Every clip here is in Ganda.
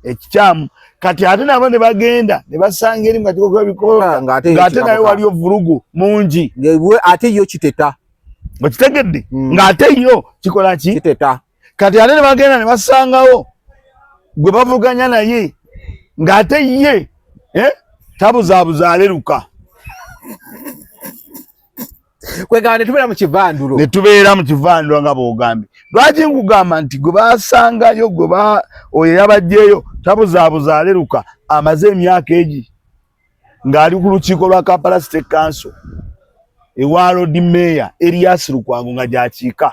ekikyamu kati ate nabo ne bagenda ne basanga eri nga kiko bikola ng'ate naye waliyo vurugu mungi ate yo kiteta okitegedde ng'ate yo kikola ki kiteta kati ate ne bagenda ne basangawo gwe bavuganya naye ng'ate ye tabuzaabuza aleruka kwegamba ne tubeera mu kivandula nga bw'ogambye lwaki nkugamba nti gwe basangayo oyo yabajjeeyo tabuzaabuza aleruka amaze emyaka egi ng'ali ku lukiiko lwa Kampala State Council ewa Lord Mayor Erias Lukwago nga gy'akiika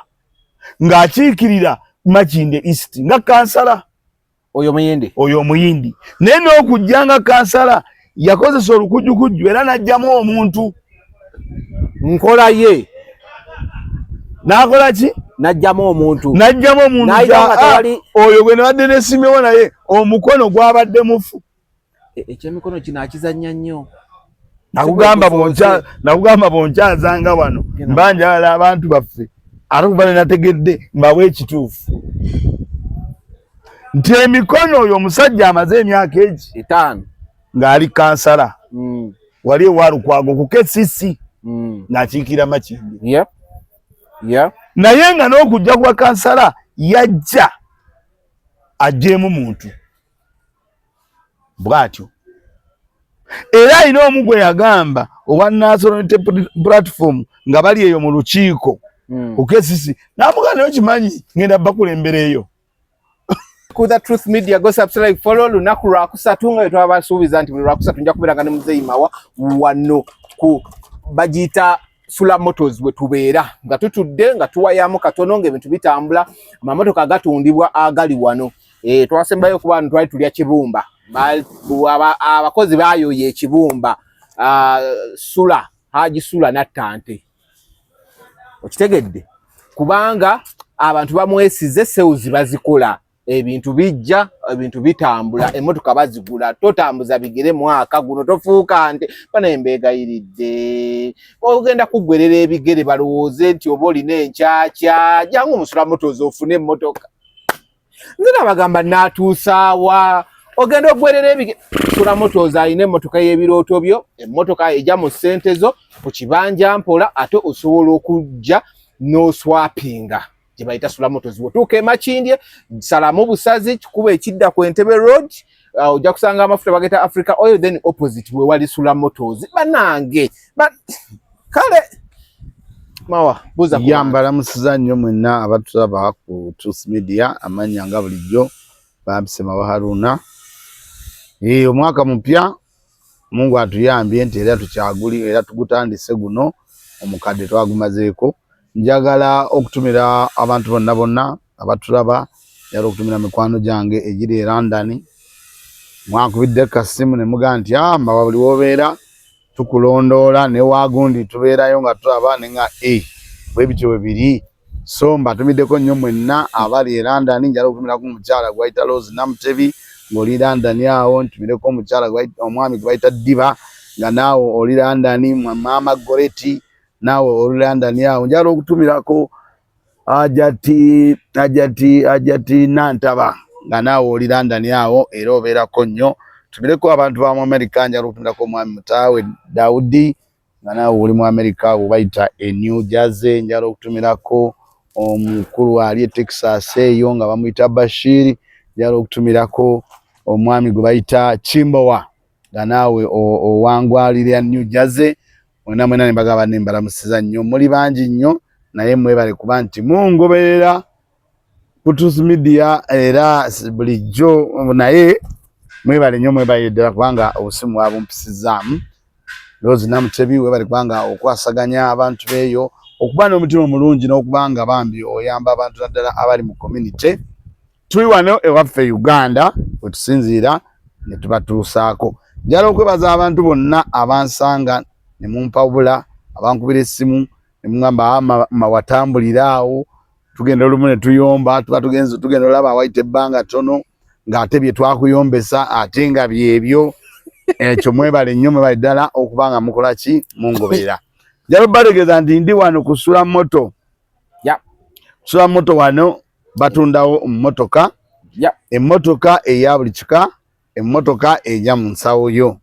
ng'akiikirira Makinde East nga kansala oyo omuyindi naye n'okujja nga kansala yakozesa olukujjukujju era n'ajjamu omuntu nkola ye n'akola ki n'ajjamu omuntu oyo gwe ne badde ne Simewo naye omukono gwabadde mufu ekyemikono kino akizannya nnyo nakugamba bonkyazanga wano mbanjala abantu baffe ate kuba nenategedde mbawe ekituufu nti emikono oyo omusajja amaze emyaka egi 5 ng'ali kansala wali ewa Lukwago ku KCC n'akiikira Makinde naye nga n'okujja kwa kansala yajja ajjeemu muntu bw'atyo era alina omu gwe yagamba owa National Unity Platform nga bali eyo mu lukiiko ku KCC n'amugamba naye kimanyi ngenda bakulembera eyo ku The Truth Media go subscribe follow lunaku lwakusatu nga twabasuubiza nti buli lwakusatu nja kubeeranga ne Muzeeyi Mawa wano ku bagiyita Sula Motors we tubeera nga tutudde nga tuwayamu katono ng'ebintu bitambula amamotoka agatundibwa agali wano twasembayo kuba abantu twali tulya kibumba abakozi bayoye ekibumba Sula Haji Sula Nattante okitegedde kubanga abantu bamwesize sewuzi bazikola ebintu bijja ebintu bitambula emotoka bazigula totambuza bigere mwaka guno tofuuka nte bana embeegayiridde ogenda kugwerera ebigere balowooze nti oba olina enkyakya jangu Sula Motors ofune emmotoka nze nabagamba natuusaawa ogenda ogwerera ebigere Sula Motors ayina emmotoka y'ebirooto byo emmotoka ejja mu ssente zo ku kibanja mpola ate osobola okujja n'oswapinga gye bayita Sula Motors wotuuka e Makindye salamu busazi kikuba ekidda ku Entebbe Road ojja kusanga amafuta bageta Africa Oil then opposite we wali Sula Motors banange kale Mawa buza yambala musiza nnyo mwenna abatulaba ku Truth Media amanya nga bulijjo bampise Mawa Haruna omwaka mupya Mungu atuyambye nti era tukyaguli era tugutandise guno omukadde twagumazeeko njagala okutumira abantu bonna abatulaba yalo okutumira mikwano gyange egiri e London mwakubidde kasimu ne muga nti Mawa buli wobeera tukulondoola ne wagundi tubeerayo nga tulaba ne nga bwebityo bwebiri so mbatumiddeko nnyo mwenna abali e London njala okutumirako omukyala gwayita Rose Namutebi ng'oli London awo ntumireko omukyala omwami gwe bayita Diba nga naawe oli London Mama Goreti naawe oli London awo njala okutumirako ajati Nantaba nga naawe oli London awo era obeerako nnyo tumireko abantu ba mu America njala okutumirako omwami Mutaawe Daudi nga naawe oli mu America awo bayita e New Jersey njala okutumirako omukulu ali e Texas eyo nga bamuyita Bashiri njala okutumirako omwami gwe bayita Chimbowa nga naawe owangwalira New Jersey mwena ne mbagaba nembala musiza nnyo muli bangi nnyo naye mwebale kuba nti mungoberera ku Truth Media era bulijjo naye mwebale nnyo mwebayedde kubanga obusimu abumpisizaamu Rose Namutebi webale kubanga okwasaganya abantu beeyo okuba n'omutima omulungi n'okubanga bambi oyamba abantu naddala abali mu community tuli wano ewaffe Uganda we tusinziira ne tubatuusaako njala okwebaza abantu bonna abansanga ne mumpawula abankubira essimu ne mugamba mawatambulira awo tugenda olumu ne tuyomba tuba tugenda olaba awayita ebbanga ttono ng'ate bye twakuyombesa ate nga byebyo ekyo mwebale nnyo mwebale ddala okubanga mukola ki mungoberera njala bategeeza nti ndi wano ku Sula Moto wano batundawo mmotoka Emmotoka eya buli kika, emmotoka ejja mu nsawo yo.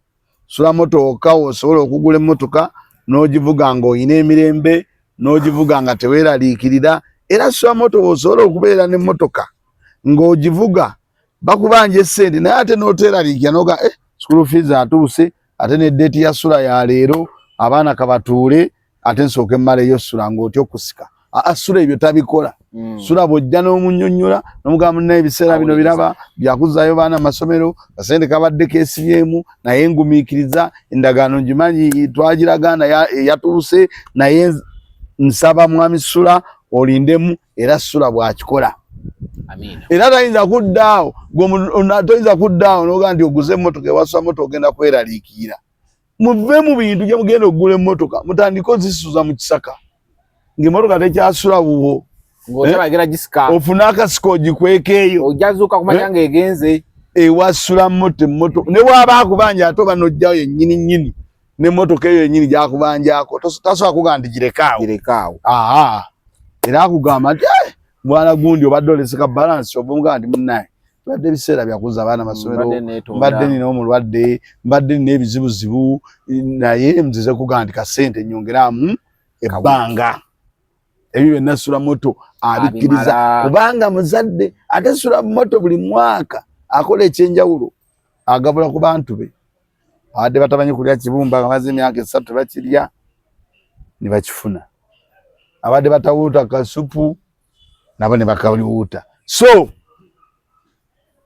Sula motoka osobola okugula emmotoka n'ogivuga ng'olina emirembe, n'ogivuga nga teweeraliikirira, era sula moto osobola okubeera n'emmotoka ng'ogivuga bakubanja essente naye ate n'oteeraliikira n'oga school fees atuuse, ate ne ddeeti ya sula ya leero abaana kabatuule ate nsooke mmaleyo sula ng'otya okusika. Sula ebyo tabikola. Sula bw'ojja n'omunnyonnyola n'omugamba munnaye ebiseera bino biraba byakuzaayo baana masomero, kasente kabadde keesibyemu, naye ngumiikiriza endagaano ngimanyi twagiragaana yatuuse, naye nsaba mwami Sula olindemu, era Sula bw'akikola. Era tayinza kuddaawo, toyinza kuddaawo n'oga nti oguze emmotoka ewasula moto ogenda kweraliikirira. Muve mu bintu gye mugenda okugula emmotoka, mutandike ozisuza mu kisaka ng'emmotoka tekyasula wuwo. Ofuna akasiko ogikweka eyo ojazuuka kumanya ng'egenze ewasula moto ne bw'aba akubanja ate oba n'ojjayo yennyini nnyini n'emmotoka eyo yennyini gy'akubanjako tasobola kugaa nti girekaawo. Era akugamba nti bwana gundi obadde oleseka balansi obuga nti munnaye mbadde ebiseera byakuza abaana masomero, mbadde nina omulwadde, mbadde nina ebizibuzibu, naye nzize kugaa nti kasente nyongeramu ebbanga. Ebyo byonna Sula moto abikkiriza kubanga muzadde ate Sula moto buli mwaka akola ekyenjawulo agabula ku bantu be. Abadde batamanyi kulya kibumba bamaze emyaka 3 bakirya ne bakifuna. Abadde batawuuta kasupu nabo ne bakawuuta. So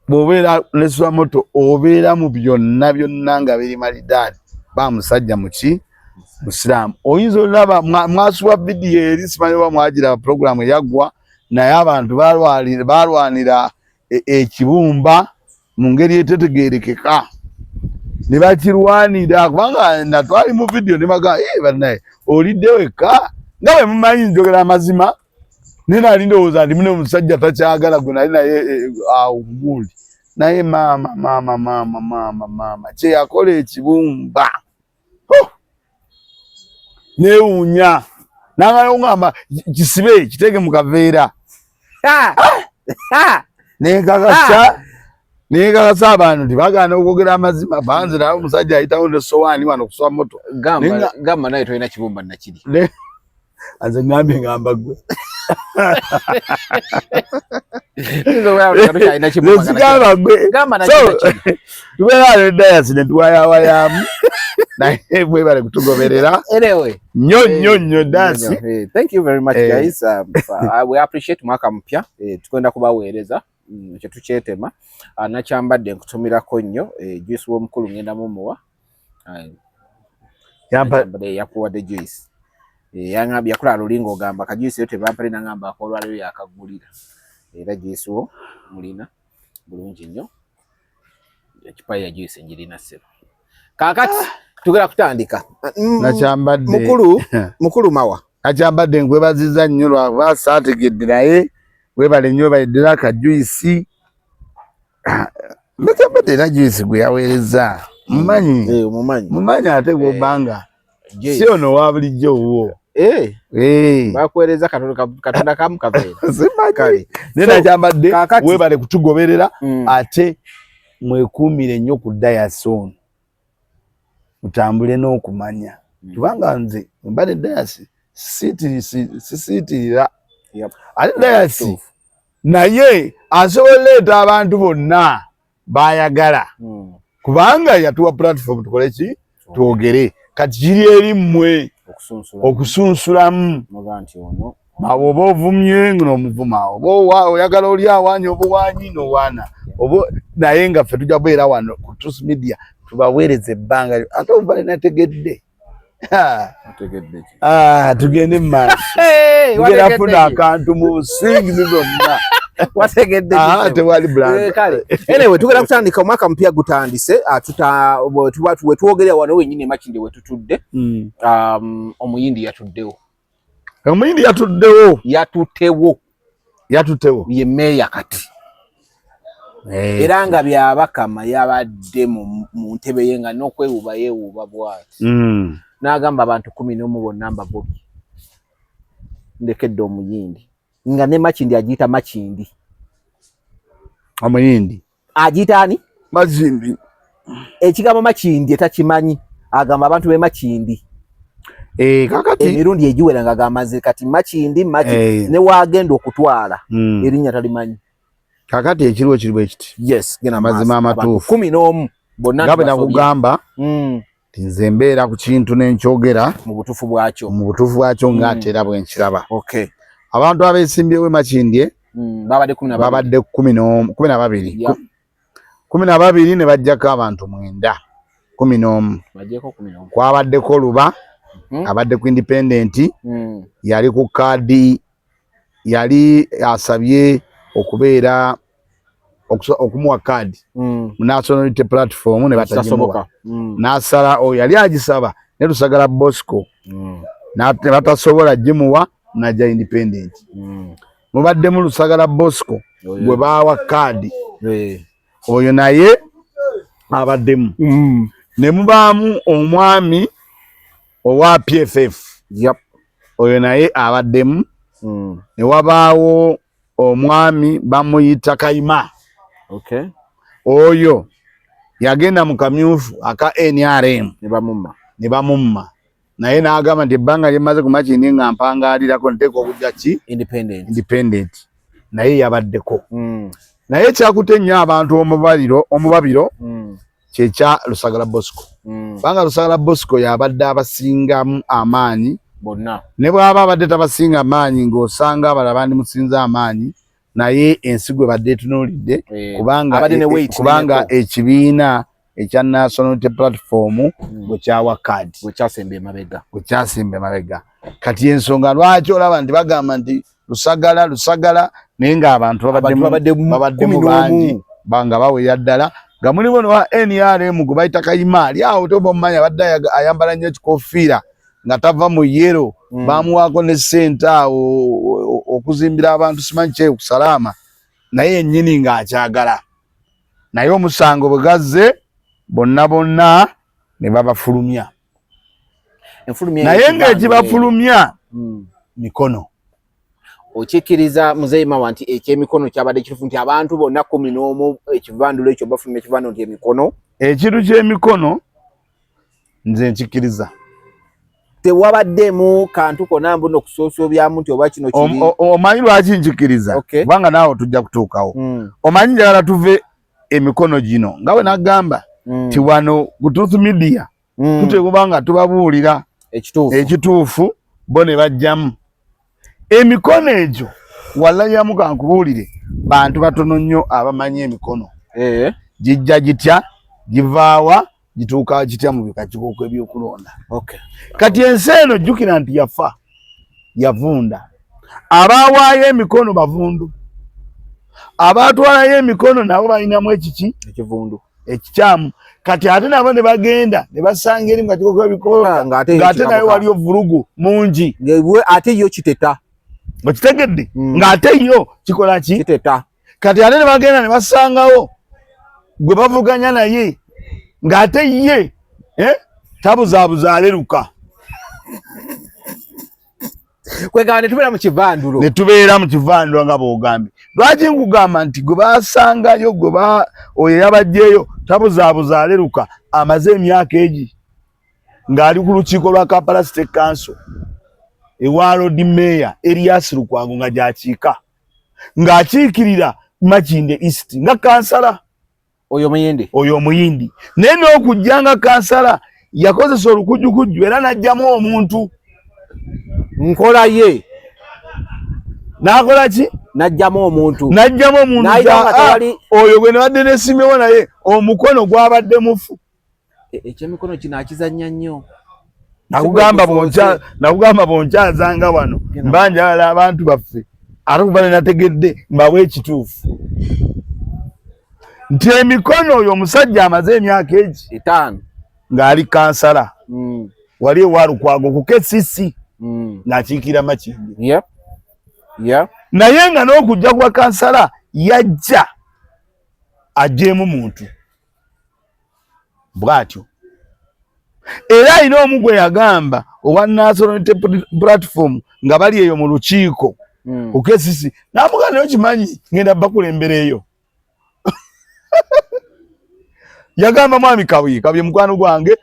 bw'obeera ne Sula moto obeera mu byonna nga biri malidaadi ba musajja muki Musiraamu. Oyinza olaba mwasuwa vidiyo eri simanyi oba mwagira programu eyaggwa naye abantu balwanira ekibumba mu ngeri etetegeerekeka ne bakirwanira kubanga natwali mu vidiyo ne baga bannaye olidde wekka nga bwe mumanyi njogera amazima ne nali ndowooza nti muno omusajja takyagala gwe nali naye awo gundi naye maama kyeyakola ekibumba neewuunya n'angamba kisibe kitege mu kaveera nekakasa abantu nti bagaana okwogera amazima banze naye omusajja ayitawo nesowaani wano kuswa moto gamba naye tolina kibumba nakiri anze ngambye ngamba gwe nesigamba gwe tubeera nedayasi netuwayawayamu naye mwebale kutugoberera nnyo dasi. Thank you very much guys. We appreciate mwaka mpya tukwenda kubaweereza kye tukyetema nakyambadde nkutumirako nnyo juice w'omukulu ngenda mumuwa yakuwadde juice yangambye yakula lulingo ogamba kajuice yo tebampale nangamba akolwaleyo yakagulira era juice wo mulina bulungi nnyo ekipayi ya juice njirina ssebo kakati tugera kutandika nakyambadde mukulu mawa nakyambadde nkwebaziza nnyo lwaba saategedde naye webale nnyo bayeddera akajuisi nakyambadde era juisi gwe yaweereza mumanyi ate gwobanga si ono wa bulijjo wuwo bakuweereza katonda kamu kaveera naye nakyambadde webale kutugoberera ate mwekuumire nnyo ku dayasi ono mutambule n'okumanya kubanga nze mbadde dayasi sisiitirira ate dayasi naye asobola leeta abantu bonna bayagala kubanga yatuwa platform tukole ki twogere kati kiri eri mmwe okusunsulamu oba ovumye n'omuvuma oba oyagala oli awaanya obuwaanyi n'owaana naye nga ffe tujja kubeera wano ku Truth Media tubaweereze ebbanga ate obubale nategedde tugende mu maaso tugenda funa akantu mu busingizi zonna wategedde tewali bulanda. Anyway tugenda kutandika omwaka mpya gutandise we twogerera wano wenyini Makindye we tutudde omuyindi yatuttewo ye meeya kati era nga byabakama yabadde mu ntebe ye nga n'okwewuuba yeewuuba bw'ati n'agamba abantu 11 bonna mbagobi ndekedde omuyindi nga ne Makindye agiyita Makindi Omuyindi. Agitani? Mazimbi. Ekigambo Makindi takimanyi. Agamba abantu be Makindi. Kakati. Emirundi egiwera nga gamaze kati Makindi ne wagenda okutwala. Erinnya talimanyi. Kakati ekiriwo kiriwo ekiti. Yes, gena mazima amatuufu. 11 bonna ngabena kugamba nze mbeera ku kintu n'enkyogera mu butuufu bwakyo ng'atera bwenkiraba. Okay. Abantu abeesimbyewo Makindye babadde 12. 12 ne bajjako abantu 9. 11. Kwabaddeko Luba abadde ku independent yali ku kaadi yali asabye okubeera okumuwa kaadi mu National Unity Platform ne batasoboka n'asala oyo yali agisaba ne Lusagala Bosco n'ate batasobola jimuwa najja independent mubadde mu Lusagala Bosco gwe baawa kaadi oyo naye abaddemu ne mubaamu omwami owa PFF oyo naye abaddemu ne wabaawo omwami bamuyita Kayima. Okay. Oyo yagenda mu kamyufu aka NRM ne bamumma naye n'agamba nti ebbanga lyemaze ku Makindi nga mpangaalirako nteeka okujja ki independent naye yabaddeko naye kyakute nnyo abantu omubabiro kyekya Lusagala Bosco banga Lusagala Bosco yabadde abasingamu amaanyi bonna ne bw'aba abadde tabasinga amaanyi ng'osanga abalala bandimusinza amaanyi naye ensigo badde tunuulidde kubanga ekibiina ekya National Unity Platform bwe kyawa kaadi bwe kyasemba emabega kati ensonga lwaki olaba nti bagamba nti Lusagala naye ng'abantu babaddemu bangi banga baweera ddala nga mulimu ne wa NRM gwe bayita Kayima ali awo toba omumanya abadde ayambala nnyo ekikoofiira nga tava mu yero bamuwaako ne ssente awo okuzimbira abantu simanyi kye ku Salama naye ennyini ng'akyagala naye omusango bwe gazze bonna ne babafulumya naye ng'ekibafulumya mikono. Okikkiriza Muzeeyi Mawa nti ekyemikono kyabadde kituufu nti abantu bonna 11 ekivandulo ekyo bafulumya ekivandulo nti emikono ekintu ky'emikono nze nkikkiriza tewabaddemu kantu konna mbuno okusoosoobyaamu nti oba kino kiri omanyi lwaki nkikkiriza kubanga naawe tujja kutuukawo omanyi njagala tuve emikono gino nga we nagamba ti wano ku Truth Media tuteekuba nga tubabuulira ekituufu bo ne bajjamu emikono egyo wallayamu kankubuulire bantu batono nnyo abamanyi emikono gijja gitya givaawa gituuka kitya mu bikakiko ebyokulonda. Kati ensi eno jjukira nti yafa yavunda abaawaayo emikono bavundu abaatwalayo emikono nabo balinamu ekiki ekikyamu kati ate nabo ne bagenda ne basanga eri mu kakiko k'ebikola ng'ate naye waliyo vulugu mungi ate yo kiteta okitegedde ng'ate yo kikola ki kiteta kati ate ne bagenda ne basangawo gwe bavuganya naye ng'ate ye tabuzaabuza aleruka kwegamba ne tubeera mu kivandulo nga bw'ogambye lwaki nkugamba nti gwe baasangayo oyo yabajjeeyo tabuzaabuza aleruka amaze emyaka egi ng'ali ku lukiiko lwa Kampala State Council ewa Lord Mayor Erias Lukwago nga gy'akiika ng'akiikirira Makindye East nga kansala oyo omuyindi naye n'okujja nga kansala yakozesa olukujjukujju era n'ajjamu omuntu nkola ye n'akola ki n'ajjamu omuntu oyo gwe ne badde nesimyewo naye omukono gwabadde mufu ekyemikono kino akizannya nnyo nakugamba bonkyazanga wano mba njagala abantu baffe ate kuba ne nategedde mbawe ekituufu nti emikono oyo omusajja amaze emyaka egi 5 ng'ali kansala wali ewa Lukwago ku KCC ng'akiikira Makindye naye nga n'okujja kwa kansala yajja ajjeemu muntu bw'atyo era alina omu gwe yagamba owa National Unity Platform nga bali eyo mu lukiiko ku KCC n'amugamba naye okimanyi ngenda bakulembera eyo yagamba mwami Kabuye mukwano gwange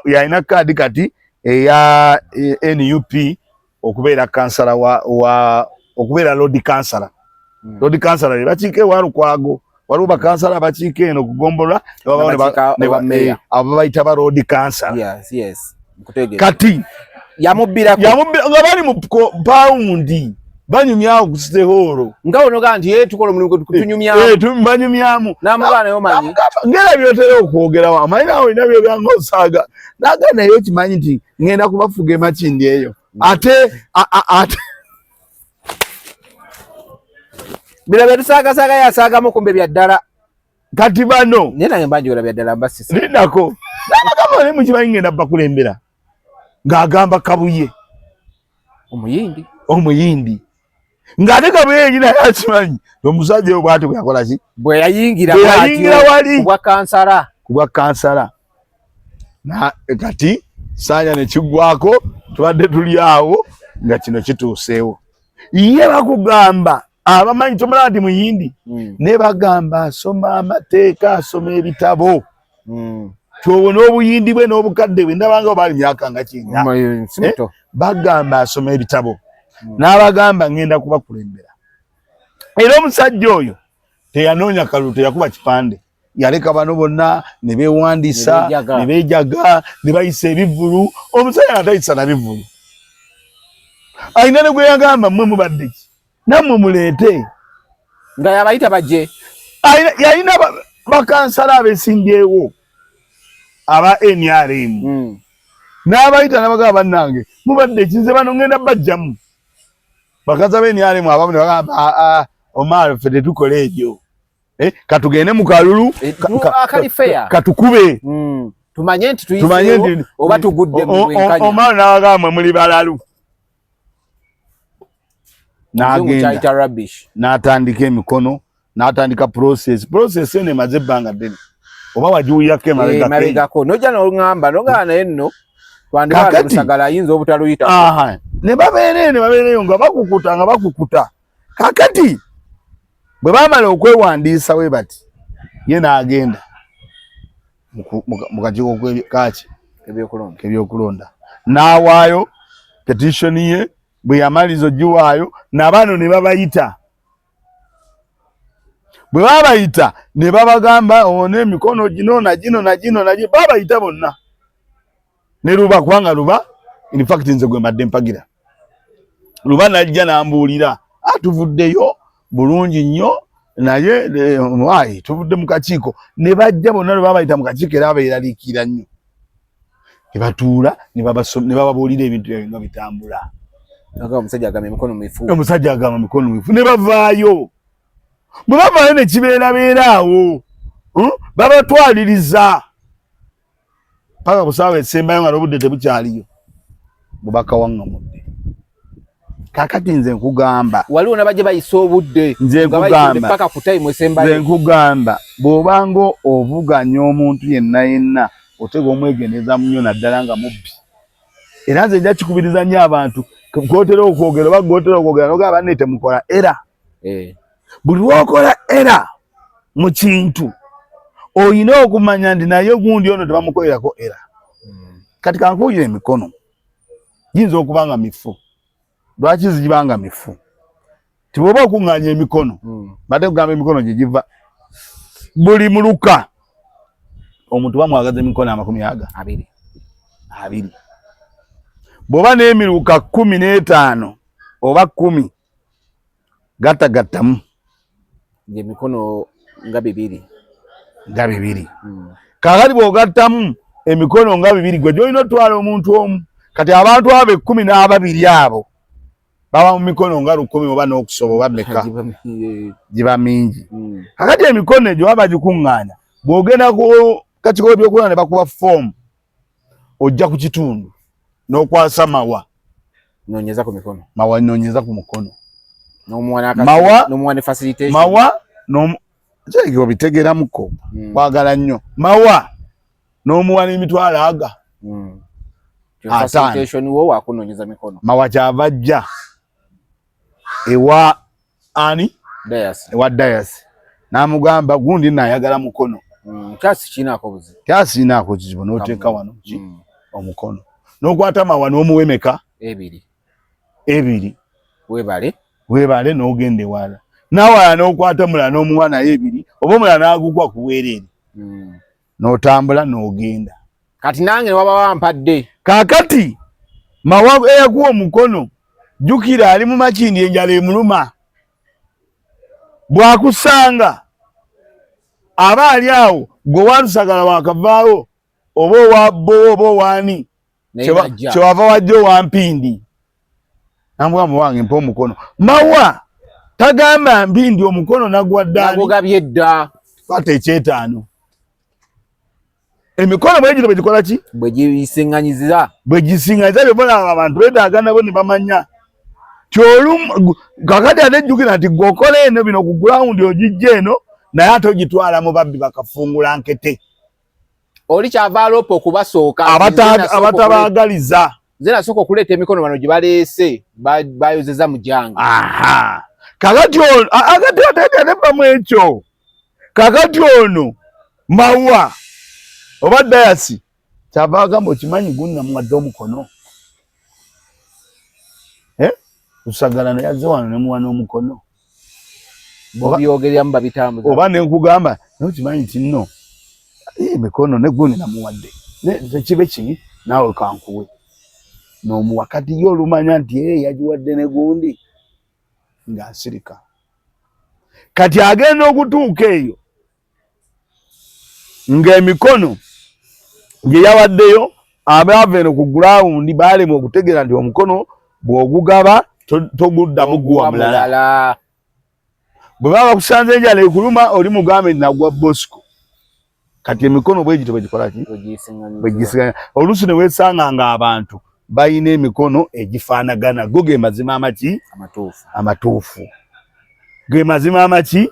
yalina kadi kati eya NUP okubeera kansala wa okubeera road kansala. Road kansala bakiike Walukwago waliwo bakansala abakiike eno kugombolwa abo bayita ba road kansala. Yes. Kati yamubbirako nga bali mu paundi banyumyawo ku sitehoro nga onoga nti tukola omulimu kutunyumyamu banyumyamu n'amabana yo manyi ngera byotera okwogerawo amalina awo ina byo byanga osaaga naga naye kimanyi nti ngenda kubafuga emakindi eyo ate birabe tusaagasaga yasaagamu kumbe bya ddala kati bano naye nange mbanjogera bya ddala mbasisa linako n'amagambo ne mukimanyi ngenda bakulembera ng'agamba Kabuye omuyindi ng'ate Kabuye yenyini yakimanyi omusajja oyo bw'ati bweyakola ki bwe yayingira wali ku bwa kansala kati saanya ne kiggwako tubadde tuli awo nga kino kituuseewo ye bakugamba abamanyi tomala nti muyindi ne bagamba asoma amateeka asoma ebitabo tubona obuyindi bwe n'obukadde bwe ndabanga bali myaka nga kinnya bagamba asoma ebitabo n'abagamba ngenda kubakulembera era omusajja oyo teyanoonya kalulu teyakuba kipande yaleka bano bonna ne beewandiisa ne beejaga ne bayisa ebivulu omusajja natayisa na bivulu alina ne gwe yagamba mmwe mubadde ki nammwe muleete nga yabayita bajje yalina bakansala abeesimbyewo aba NRM n'abayita n'abagamba bannange mubadde ekinze bano ngenda bajjamu bakaza be NRM abamu ne bagamba Omar ffe tetukola ebyo katugende mu kalulu katukube tumanye nti tuyiseewo oba tugudde mu bwenkanya Omar n'abagamba muli balalu n'agenda n'atandika emikono n'atandika process eno emaze ebbanga ddene oba wagiwulirako emabegako nojja n'oŋŋamba nogala naye nno twandibala Lusagala ayinza obutaluyita ne babeereyo nga bakukuta kakati bwe baamala okwewandiisa we bati ye n'agenda mu kakiiko k'ebyokulonda n'awaayo petition ye bwe yamaliza ogiwaayo nabano ne babayita bwe babayita ne babagamba one emikono gino na gino babayita bonna ne Luba kubanga Luba in fact nze gwe mbadde mpagira Luba najja n'ambuulira tuvuddeyo bulungi nnyo naye waayi tuvudde mu kakiiko ne bajja bonna lwe babayita mu kakiiko era babeeraliikira nnyo ne batuula ne bababuulira ebintu ebyo nga bitambula omusajja agamba emikono mifu ne bavaayo bwe bavaayo ne kibeerabeeraawo babatwaliriza paka ku ssaawa esembayo nga n'obudde tebukyaliyo bubaka waŋŋamudde kakati nze nkugamba waliwo nabajja bayisa obudde nze nkugamba bw'obanga ovuganya omuntu yenna otega omwegendereza munnyo naddala nga mubbi era nze nja kikubiriza nnyo abantu gwotera okwogera oba gwotera okwogera nogamba banne temukola era buli lwokola era mu kintu oyina okumanya nti naye gundi ono tebamukolerako era kati kankuwulira emikono giyinza okuba nga mifu lwaki zigibanga mifu tibwoba okuŋŋaanya emikono bate kugamba emikono gye giva buli muluka omuntu bamwagaza emikono 20 bw'oba n'emiruka 15 oba 10 gattagattamu emikono nga 2 kakati bw'ogattamu emikono nga 2 gwe gyolina otwala omuntu omu kati abantu abo 12 abo baba mu mikono nga 10 oba n'okusoba oba mmeka giba mingi kakati emikono egyo baba gikuŋŋaanya bw'ogenda ku kakiiko ebyokulonda ne bakuba foomu ojja ku kitundu n'okwasa mawa noonyeza ku mukono mawa kyekyo bitegeeramuko kwagala nnyo mawa n'omuwa n'emitwalo aga mawa kyava ajja ewa ani ewa dayasi n'amugamba gundi naayagala mukono Kyasi kinako buzibu. Kyasi inako kizibu n'oteeka wano omukono. N'okwata mawa n'omuwemeka? Ebiri. Weebale n'ogende wala. Nawala n'okwata mulala n'omuwa naye ebiri. Oba omulala n'agugwa ku bwereere. N'otambula n'ogenda. Kati nange waba wampadde. Kaakati mawa eyakuwa omukono jjukira ali mu makindi enjala emuluma. Bw'akusanga aba ali awo gwe walusagala wakavaawo oba owabbo oba owaani kyewava wajja owampindi. Nambwamu wange mpa omukono. Mawa tagamba mpindi omukono nagwa ddaani. Nagugabye dda. Kwata ekyetaano. Emikono bwe gino bwe gikola ki? Bwe gisiŋŋanyiza. Bwe gisiŋŋanyiza byebona abantu beetaaga nabo ne bamanya. Kyolumu kakati ate jjukira nti gw'okola eno bino ku gurawundi ogijja eno naye ate ogitwala mu babbi bakafungula nkete. Oli kyava alopa okubasooka. Abatabaagaliza. Nze nasooka okuleeta emikono bano gye baleese bayozeza mu jange. Kakati ono akati ate bbamu ekyo. Kakati ono Mawa oba Dayasi kyava agamba okimanyi gunnamuwadde omukono. Lusagalano yazze wano ne muwa n'omukono. Byogeryamu babitambuza. Oba ne nkugamba n'okimanyi nti nno emikono ne gundi namuwadde. Kibe ki naawe kankuwe. N'omuwa kati ye olumanya nti yagiwadde ne gundi ng'asirika. Kati agenda okutuuka eyo ng'emikono gye yawaddeyo abaava eno ku gurawundi baalema okutegeera nti omukono bw'ogugaba toguddamu guwa mulala. Bwe baba bakusanze enjala ekuluma oli mugambe nagwa Bosco. Kati emikono bwe gito bwe gikola ki? Bwe gisiŋŋanyiza. Oluusi ne weesanga ng'abantu bayina emikono egifaanagana. Go ge mazima amaki? Amatuufu. Ge mazima amaki?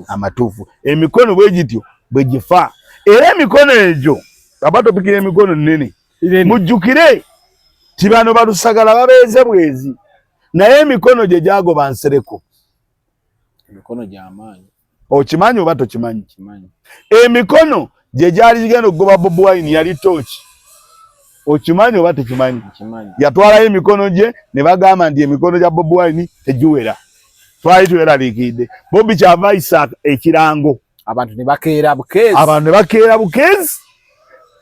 Amatuufu. Emikono bwe gityo bwe gifa. Era emikono egyo abatopikira emikono nnene. Mujjukire ti bano balusagala babeeze bwezi. Naye emikono gye gyagoba nsereko. Emikono gy'amaanyi. Okimanyi oba tokimanyi? Emikono gye gyali gigenda okugoba Bobi Wine yali tooki. Okimanyi oba tekimanyi? Yatwalayo emikono gye ne bagamba nti emikono gya Bobi Wine tegiwera. Twali tweraliikidde. Bobi kyava ayisa ekirango. Abantu ne bakeera bukeezi.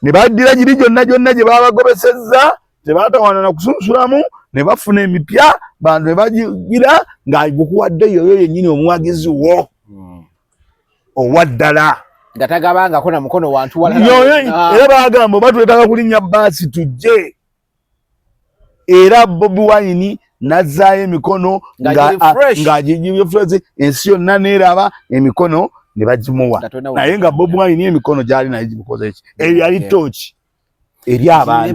Ne baddira giri gyonna gye babagobesezza tebaatawana na kusunsulamu ne bafuna emipya bantu ne bagigira ng'agukuwadde yoyo yennyini omuwagizi wo owa ddala nga tagabangako na mukono wantu walala. Era bagamba oba twetaaga kulinnya baasi tujje. Era Bobi Wine n'azzaayo emikono ng'agigibye fresh ensi yonna neeraba emikono ne bagimuwa. Naye nga Bobi Wine emikono gy'ali naye gimukoze ki? Eyo yali tooki eri abantu.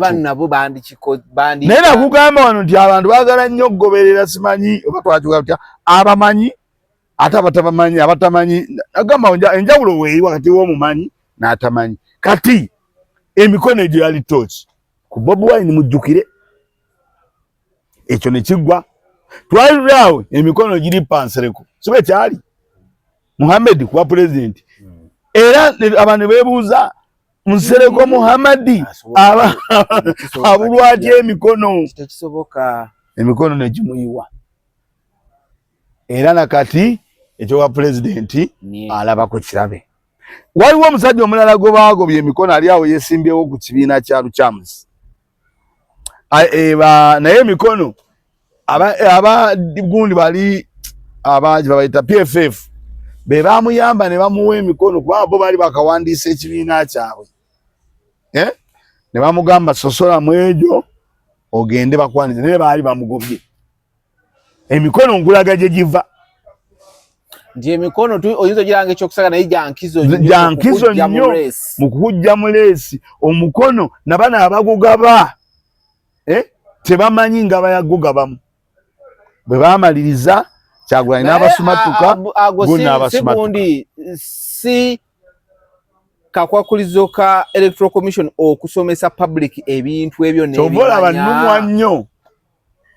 Naye nakugamba wano nti abantu baagala nnyo okugoberera simanyi oba twakivuga tutya abamanyi ate abatabamanyi abatamanyi. Agamba enjawulo weeri wakati w'omumanyi n'atamanyi. Kati emikono egyo yali tooki ku Bobi Wine mujjukire. Ekyo ne kiggwa. Twali awo emikono giri pansereko. Si bwe kyali Muhammad kuba president. Era abantu beebuuza Nsereko Muhammad abulwa atya emikono? Tekisoboka. Emikono ne gimuyiwa. Era nakati ekyo wa president alaba ku kirabe. Waliwo omusajja omulala gobagobye emikono ali awo yeesimbyewo ku kibiina kya Luchamus. Naye emikono aba gundi bali abaji babayita PFF be bamuyamba ne bamuwa emikono kuba bo bali bakawandiisa ekibiina kyabwe. Ne bamugamba sosola mwejo ogende bakwandize naye baali bamugobye. Emikono ngulaga gye giva. Nti emikono oyinza ogiranga ekyokusaga naye jankizo nnyo mu kujja mu leesi. Omukono nabana abagugaba tebamanyi nga bayagugabamu. Bwe bamaliriza Kyagulanyi n'abasumatuka gundi si kakwakulizo ka Electoral Commission okusomesa public ebintu ebyo n'ebimanya. Tobola bannumwa nnyo.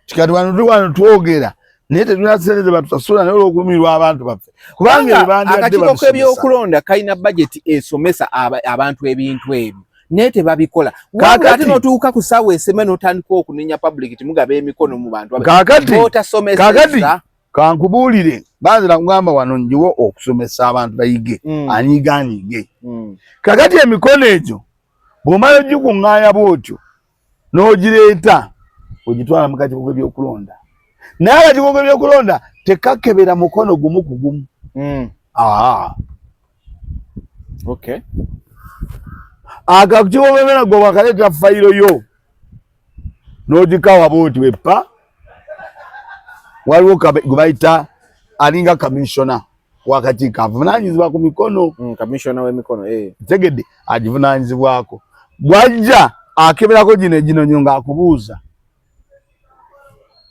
Kikati wano twogera naye tetunasereze batusasula naye olw'okumirwa abantu baffe kubanga akakiiko k'ebyokulonda kalina budget esomesa abantu ebintu ebyo naye tebabikola ate n'otuuka ku ssaawa eseme n'otandika okunenya public timugaba emikono mu bantu kakati kankubuulire banzira kugamba wano njiwo okusomesa abantu bayige anyiige kakati emikono egyo bw'omala ogikuŋŋaanya bw'otyo n'ogireeta ogitwala mu kakiiko k'ebyokulonda naye akakiiko k'ebyokulonda tekakebera mukono gumu ku gumu. Akakiiko k'ebyokulonda gwe wakaleeta fayiro yo n'ogikawa bw'oti weppa waliwo gwe bayita alinga kamisona wakakiiko avunaanyizibwa ku mikono. Kamisona w'emikono tegedde agivunaanyizibwako bw'ajja akeberako gino ng'akubuuza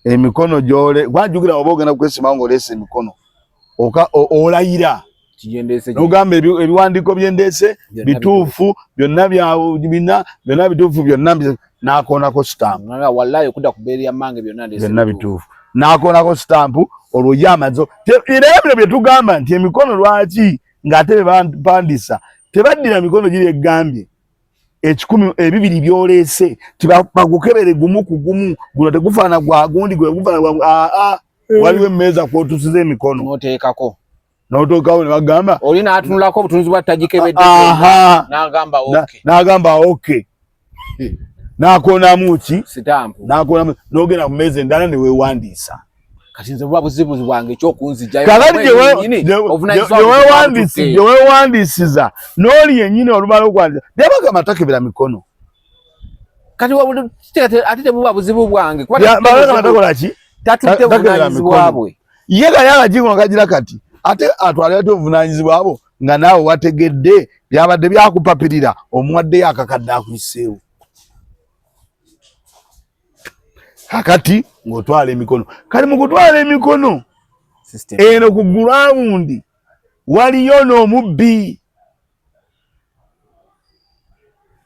emikono gy'ole gwajjukira oba ogenda kukwesimawo ng'oleese emikono olayira n'ogamba ebiwandiiko byendeese bituufu byonna byonna bituufu byonna n'akoonako sitampu byonna bituufu n'akoonako sitampu olwo ye amaze era bino bye tugamba nti emikono lwaki ng'ate bepandisa tebaddira mikono giri egambye ebibiri byoleese tibagukebere gumu ku gumu guno tegufaana gwa gundi gwe gufaana waliwo emmeeza kwotusiza emikono n'oteekako ne bagamba oli n'atunulako obutunuzi bwa tagikebedde n'agamba oke n'akoonamu ki sitampu n'akoonamu n'ogenda ku mmeeza endala ne weewandiisa. Kati nze buba buzibu bwange ekyokunzijjayo gye weewandiisiza n'oli yennyini olumala okwandiisa byabagamba takebera mikono kati ate tebuba buzibu bwange takola ki tatutte obuvunaanyizibwa bwe ye gayagagingo kagira kati ate atwalirate obuvunaanyizibwa bwo nga naawe wategedde byabadde byakupapirira omuwaddeyo akakadde akuyiseewo kakati ng'otwala emikono kali mu kutwala emikono eno ku gulawundi waliyo n'omubbi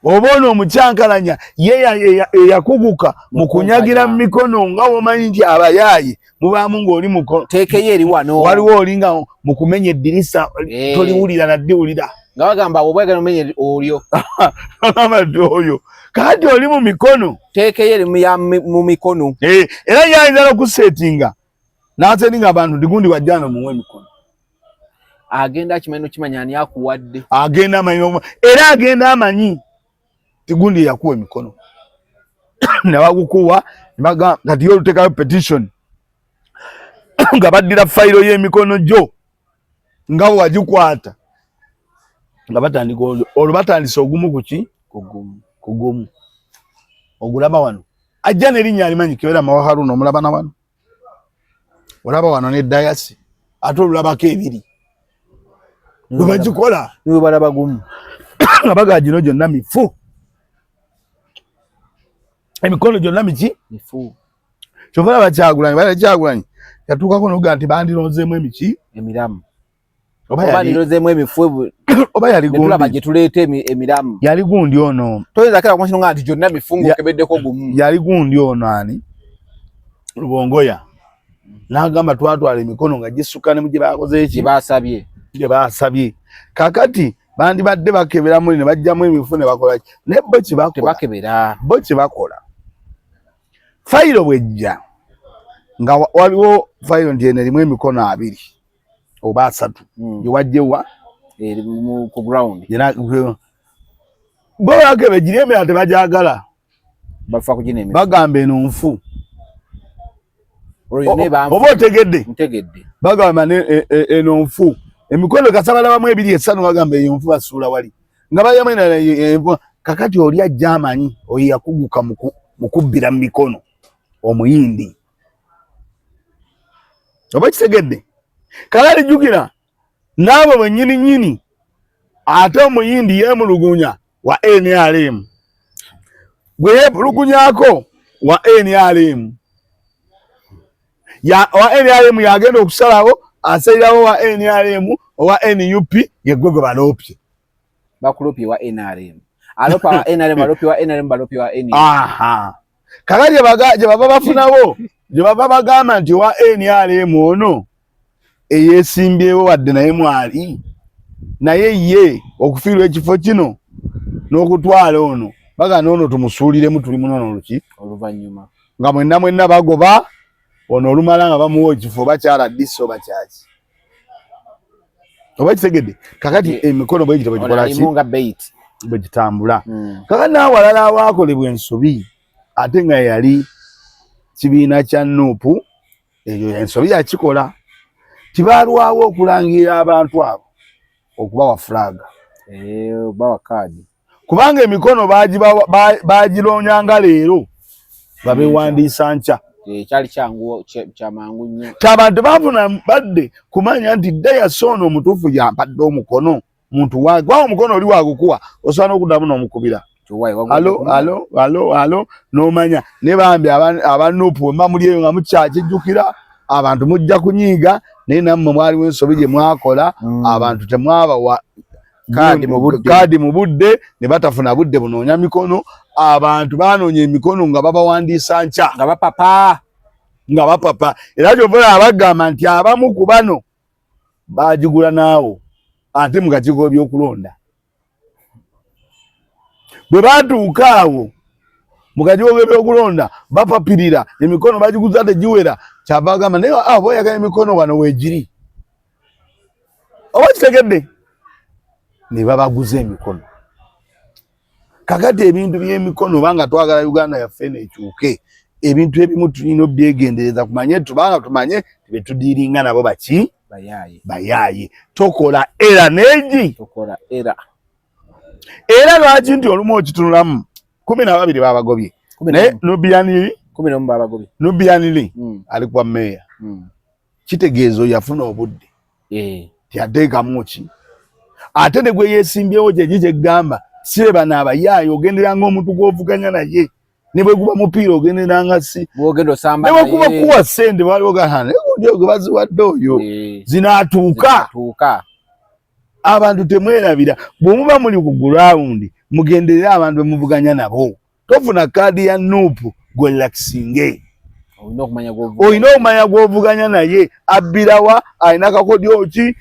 oba on'omukyankalanya ye eyakuguka mu kunyagira mu mikono nga womanyi nti abayaaye mubaamu ng'oli mukono teekeyo eri wano waliwo oli nga mu kumenya eddirisa toliwulira naddiwulira nga bagamba obwegala omenye olyo amadde oyo kati oli mu mikono teekeyo eri mu mikono era yayinza n'okusetinga n'asetinga abantu tigundi wajjana muwe emikono agenda akimanyi nokimanya ani akuwadde agenda amanyi era agenda amanyi tigundi yakuwa emikono nebagukuwa kati yo oluteekayo petition nga baddira fayiro y'emikono gyo nga wagikwata nga batandika olwo batandise ogumu kuki kugumu ogulaba wano ajja n'erinnya alimanyi kebera mawa Haruna omulaba na wano olaba wano ne dayasi ate olulabako ebiri bwe bagikola niwe balaba gumu nga bagaa gino gyonna mifu emikono gyonna miki mifu kyova laba Kyagulanyi yatuukako noga nti bandirozeemu emiki emiramu oba nirozeemu emifu oba yali gundi gye tuleeta emiramu yali gundi ono toyinza kera kumanya nga nti gyonna mifungo kebeddeko gumu yali gundi ono ani Lubongoya n'agamba twatwala emikono nga gisukka mu gye bakoze eki gye baasabye kakati bandibadde bakeberamu ne bajjamu emifu ne bakola ki naye bo kye bakola fayiro bwejja nga waliwo fayiro nti eno erimu emikono 2 oba 3 gye wajjewa ku ground bo bakebe giri emera tebajagala bafa kugina emifu bagamba eno nfu oba otegedde bagamba eno nfu emikono kasabala bamu 2 bagamba eyo nfu basuula wali nga bayamena kakati oli ajja amanyi oyo yakuguka mu kubbira mu mikono omuyindi oba kitegedde kalali jjukira n'abo bennyini ate omuyindi yeemulugunya wa NRM gwe yeemulugunyako wa NRM yagenda okusalawo asalirawo wa NRM owa NUP yegwe gwe baloopye bakulopye wa NRM alopa wa NRM alopye wa NRM balopye wa NUP kakati bagaje baba bafunabo je baba bagamba nti wa NRM ono eyesimbyewo wadde naye mwali naye ye okufiirwa ekifo kino n'okutwala ono bagana ono tumusuuliremu tuli munono luki oluvannyuma nga mwenna bagoba ono olumala nga bamuwa ekifo bakyala diso bakyaki oba kitegedde kakati emikono bwe gitabo gikola ki bwe gitambula kakati n'awalala awaakolebwa ensobi ate nga yali kibiina kya Nuupu eyo ensobi yakikola tibalwawo okulangira abantu abo okubawa flag bawa kaadi kubanga emikono bagironyanga leero babewandiisa nkya kyali kyangu kyamangu nnyo abantu bafuna badde kumanya nti Dayas ono omutuufu yampadde omukono muntu gwa omukono oli wagukuwa osobola n'okuddamu n'omukubira alo n'omanya ne bambi aba Nuupu bwe mba muli eyo nga mukyakijjukira abantu mujja kunyiiga naye nammwe mwaliwo ensobi gye mwakola abantu temwabawa kaadi mu budde ne batafuna budde bunoonya mikono abantu banoonya emikono nga babawandiisa nkya nga bapapa era kyova abagamba nti abamu ku bano bagigula naawo ate mu kakiiko by'okulonda bwe batuuka awo mu kakiiko by'okulonda bapapirira emikono bagiguza tegiwera kyava agamba naye abo oyagala emikono wano weegiri oba kitegedde ne babaguza emikono kakati ebintu by'emikono banga twagala Uganda yaffe nekyuke ebintu ebimu tulina obyegendereza kumanye tubanga tumanye betudiringa nabo baki bayaye tokola era neji era lwaki nti olumu okitunulamu 12 babagobye naye Nubianili ali kwa meya kitegeezo yafuna obudde tiyateekamu ki ate ne gwe yeesimbyewo gye gamba sireba n'abayaayo ogenderanga omuntu gw'ovuganya naye ne bwe guba mupiira ogenderanga si ne bwe kuba kuwa ssente waliwo gahana gwe baziwadde oyo zinaatuuka abantu temwerabira bw'omuba muli ku gurawundi mugenderera abantu bemuvuganya nabo tofuna kaadi ya Nuupu gwe lakisinge olina okumanya gw'ovuganya naye abbirawa alina kakodyo ki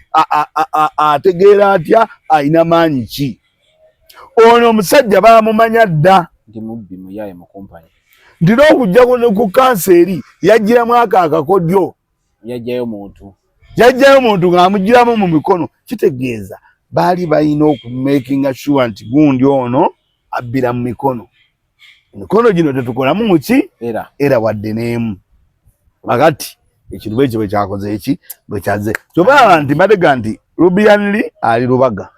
ategeera atya alina maanyi ki ono omusajja baamumanya dda nti n'okujja ku kanseri yajjiramu akakodyo yajjayo muntu ng'amugiramu mu mikono kitegeeza baali balina okumakinga sure nti gundi ono abbira mu mikono emikono gino tetukolamu muki era wadde n'emu magati ekintu ekyo bwe kyakoze eki bwe kyaze kyobaa nti mbadega nti Rubianili ali Lubaga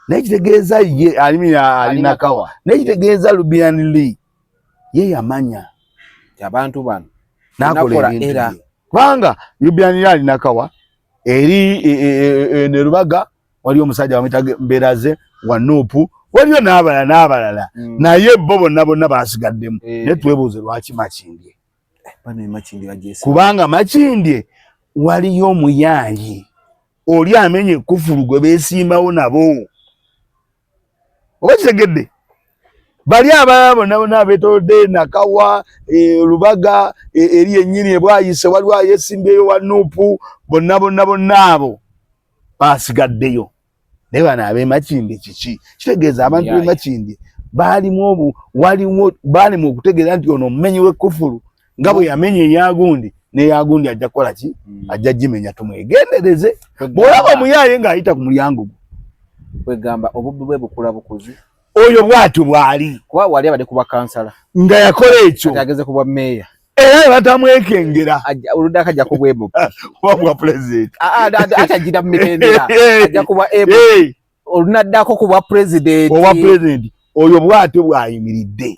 nekitegeeza ye alina kawa nekitegeeza Rubianili ye yamanya abantu bano nakola era kubanga Rubianili alina kawa eri ne Lubaga wali omusajja bamuyita Mberaze wa Nuupu waliyo n'abalala naye bo bonna baasigaddemu naye twebuuze lwaki Makindye kubanga Makindye waliyo omuyaayi oli amenye ekufulu gwe beesimbawo nabo oba kitegedde bali abalala bonna betolodde Nakawa Lubaga eri ennyini ebwayise waliwo ayeesimbyeyo wa Nuupu bonna abo baasigaddeyo naye bano ab'e Makindye kiki kitegeeza abantu b'e Makindye baalimu okutegeera nti ono omumenyi w'ekufulu nga bwe yamenya eyagundi n'eyagundi ajja kukola ki ajja gimenya tumwegendereze bw'olaba omuyaaye ng'ayita ku mulyango gwo kwegamba obubbi bwe bukula bukuzi oyo bwatyo bwali kuba wali abadde kuba kansala nga yakola ekyo ageze kuba meya era batamwekengera oludda akajja kubwebo wabwa president atagira mu mitendera ajja kuba olunaddako kuba president oyo bwatyo bwayimiridde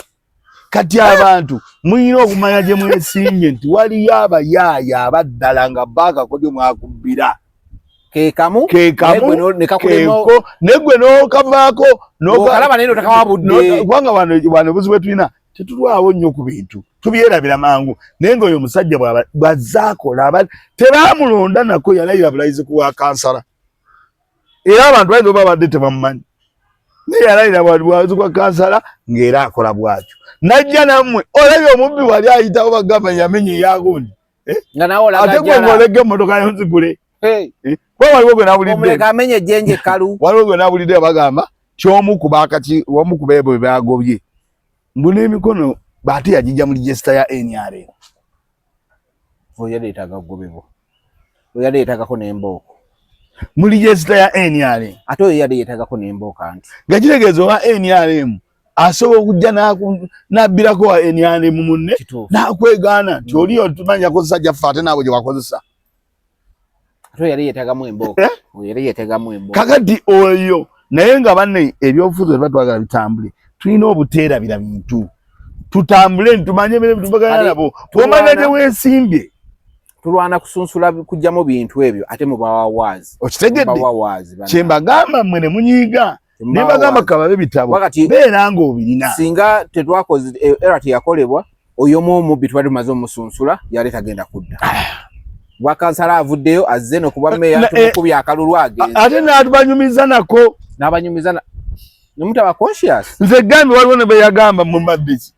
kati abantu muyina okumanya gye mwesimbye nti waliyo abayaaya abaddala nga baakakodyo mwakubbira kekamu negwe n'okavaako okalaba naye notakawabudde kubanga wano buzi bwe tulina tetulwawo nnyo ku bintu tubyerabira mangu naye ng'oyo omusajja bwazaakola tebaamulonda nako yalayira bulayizi ku wa kansala era abantu bayinza oba badde tebamumanyi yalayira bwazi kwa kansala ngera akola bwatyo najja namwe olabye omubbi wali ayitawo bagamba yamenye yagundi nga nawo olaga ate gwe ngolege motoka yonzigule kwa waliwo gwe nabulidde omuleka amenye jenje kalu waliwo gwe nabulidde bagamba kyomu kubakati womu kubebo byagobye mbune emikono bati yajija mu register ya NRA oyaleetaga gobebo oyaleetagako n'embooko mu register ya NRA ate oyo yaleetagako n'embooko anti ngakitegeeza wa NRM asobola okujja nabbirako wa NRM munne nakwegaana nti oli otumanya kozesa gyaffe ate naawe gye wakozesa ate oyo yaleetagamu embooko oyo yaleetagamu embooko kakati oyo naye nga banne ebyobufuzi bwe twagala bitambule tulina obuteerabira bintu tutambule ntumanye ebintu bitubagana nabo twomanya gye weesimbye tulwana kusunsula kujjamu bintu ebyo ate mubawawaazi okitegedde kyembagamba mmwe ne munyiiga ne bagamba kababe bitabo beera nga obirina singa tetwakoze era teyakolebwa oyo omubbi tuba tumaze omusunsula yali tagenda kudda bwakansala avuddeyo azze nokuba meya tumukubya akalulu agenze ate n'atubanyumiza nako n'abanyumiza nemutaba conscious nze gambi waliwo ne beyagamba mu mabbisi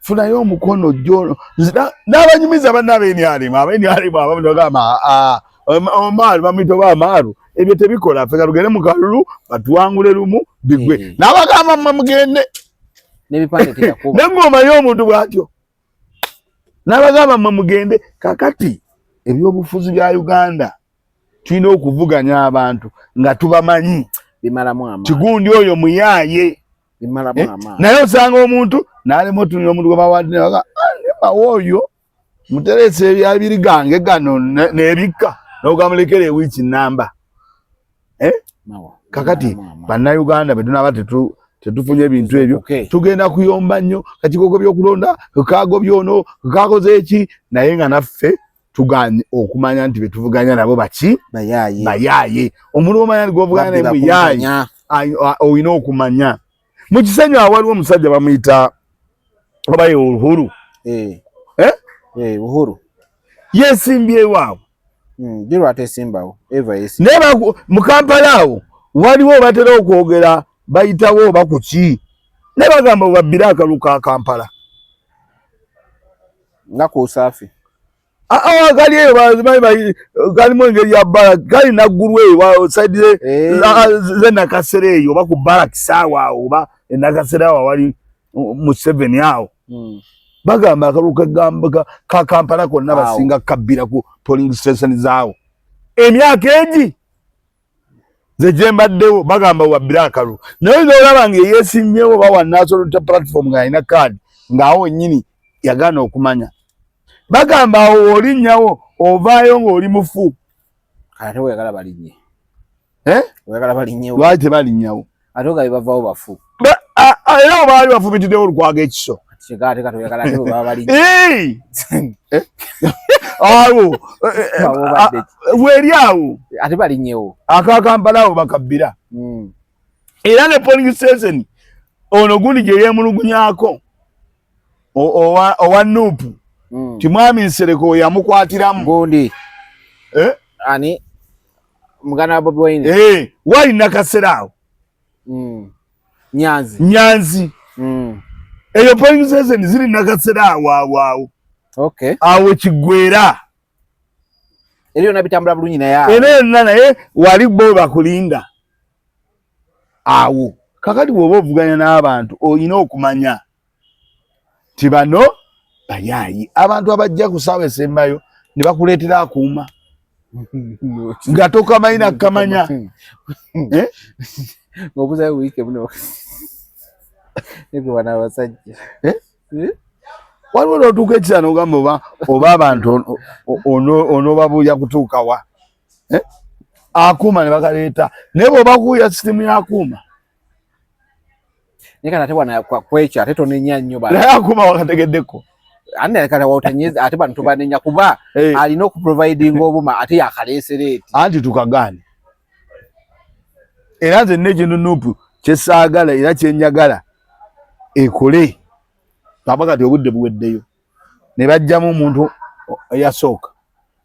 funayo omukono jono n'abanyumiza bannabenyalimu abenyalimu abagamba omaaru bamwita baamaaru ebyo tebikola ffe kalugende mu kalulu batuwangule lumu bigwe n'abagamba mmwe mugende n'ebipande tekakuba neng'omanyi omuntu bw'atyo n'abagamba mmwe mugende kakati ebyobufuzi bya Uganda tulina okuvuganya abantu nga tubamanyi bimalamu amaanyi kigundi oyo muyaaye bimalamu amaanyi naye osanga omuntu n'alema otunira omuntu gwe bawandine baga nemawo oyo muterese ebyabiri gange gano n'ebikka n'ogamulekera ewiiki namba kakati bannayuganda bwe tunaaba tetufunye ebintu ebyo tugenda kuyomba nnyo kakikoko by'okulonda kaago byono kaakoze eki naye nga naffe tuganye okumanya nti betuvuganya nabo baki bayaaye omuntu omanya nti govuganya naye muyaaye olina okumanya mu kisenyi awo waliwo omusajja bamuyita obaye Uhuru Uhuru yeesimbyewo awo jiro atesimbawo eva yesi naye mu Kampala awo waliwo batera okwogera bayitawo oba kuki naye bagamba babbire akalu ka Kampala nga ku Usafi gali eyo galimu engeri ya bbala gali naggulu eyo saidi zenakasera eyo oba ku Barracks awo awo oba enakasera awo wali mu 7 awo bagamba akalu ka Kampala konna basinga kabbira ku polling station zaawo emyaka egi ze gyembaddewo bagamba wabbire akalu naye ng'olaba nga eyeesimbyewo bawa national platform nga alina kaadi ng'awo nnyini yagaana okumanya bagamba awo olinnyawo ovaayo ng'oli mufu ate weyagala balinnye weyagala balinnyewo lwaki tebalinnyawo ate ogabe bavaawo bafu era obaali bafubitiddewo olukwaga ekiso ate kati oyagala ate bwe baba balinnye awo weeri awo ate balinnyewo akakampala awo bakabbira era ne polling station ono gundi gye yeemulugunyako owa Nuupu timwami Nsereko yamukwatiramu gundi ani mugana wa Bobi Wine wali nakasera awo Nyanzi eyo polling station ziri nakasera awo awo Kigwera eriyo nabitambula bulungi naye era naye wali bo bakulinda awo kakati bw'oba ovuganya n'abantu olina okumanya ti bano bayaayi abantu abajja ku ssaawa esembayo ne bakuleetera akuuma nga tokamanyi nakamanya ng'obuzayo wiike buno nebwana abasajja waliwo n'otuuka ekisa n'ogamba oba abantu onoobabuulya kutuuka wa akuuma ne bakaleeta naye bw'oba kuuya sisitemu y'akuuma naye kati ate bwana kwekyo ate tonenya nnyo naye akuuma wakategeddeko ate bano tubanenya kuba alina okuprovidinga obuma ate yakaleesera eti anti tukagaane era nze n'ekintu Nuupu kyesaagala era kyenjagala ekole papa kati obudde buweddeyo ne bajjamu omuntu eyasooka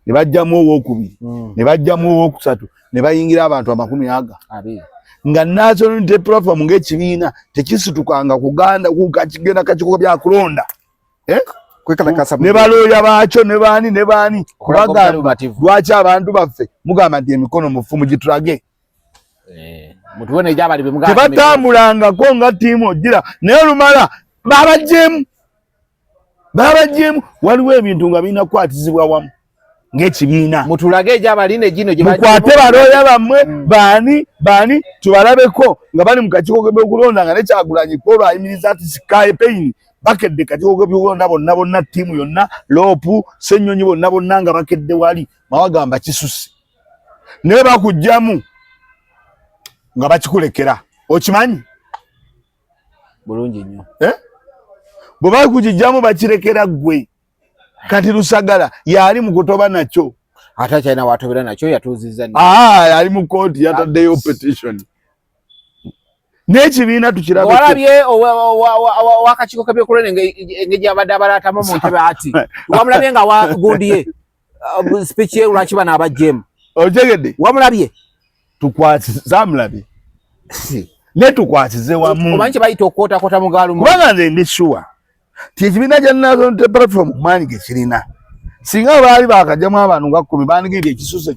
ne bajjamu owookubiri ne bajjamu owookusatu ne bayingira abantu 40 nga National Unity Platform ng'ekibiina tekisitukanga kuganda kukigenda kakiko bya kulonda ne balooya baakyo ne baani kubagamba lwaki abantu baffe mugamba nti emikono mufu mugitulage tebatambulangako nga ttiimu ogira naye olumala babagyeemu waliwo ebintu nga birina kukwatizibwa wamu ng'ekibiina mutulage egy'abaline gino mukwate balooya bammwe baani tubalabeko nga bali mu kakiiko k'ebyokulonda nga ne Kyagulanyi Paul ayimiriza ati campaign bakedde kakiiko k'ebyokulonda bonna ttiimu yonna Loopu Ssennyonyi bonna nga bakedde wali mawagamba kisusse naye bakugjamu nga bakikulekera okimanyi bulungi nnyo bwe bakukijjamu bakirekera ggwe kati Lusagala yali mu kutoba nakyo ate kyalina watobera nakyo yatuuzizza yali mu kooti yataddeyo petition n'ekibiina tukirabye walabye wakakiiko k'ebyokulonda engeri abadde abalaatamu mu ntebe ati wamulabye nga wagundiye speech ye lwaki bano abajjeemu otegedde wamulabye zamulabye ne tukwasize wamu omanyi kye bayita okwotakota mu gaalumu kubanga nze ndi sure ti ekibiina kya National Unity Platform kumaanyi ge kirina singa baali bakajjamu abantu nga 10 bandigidde ekisusse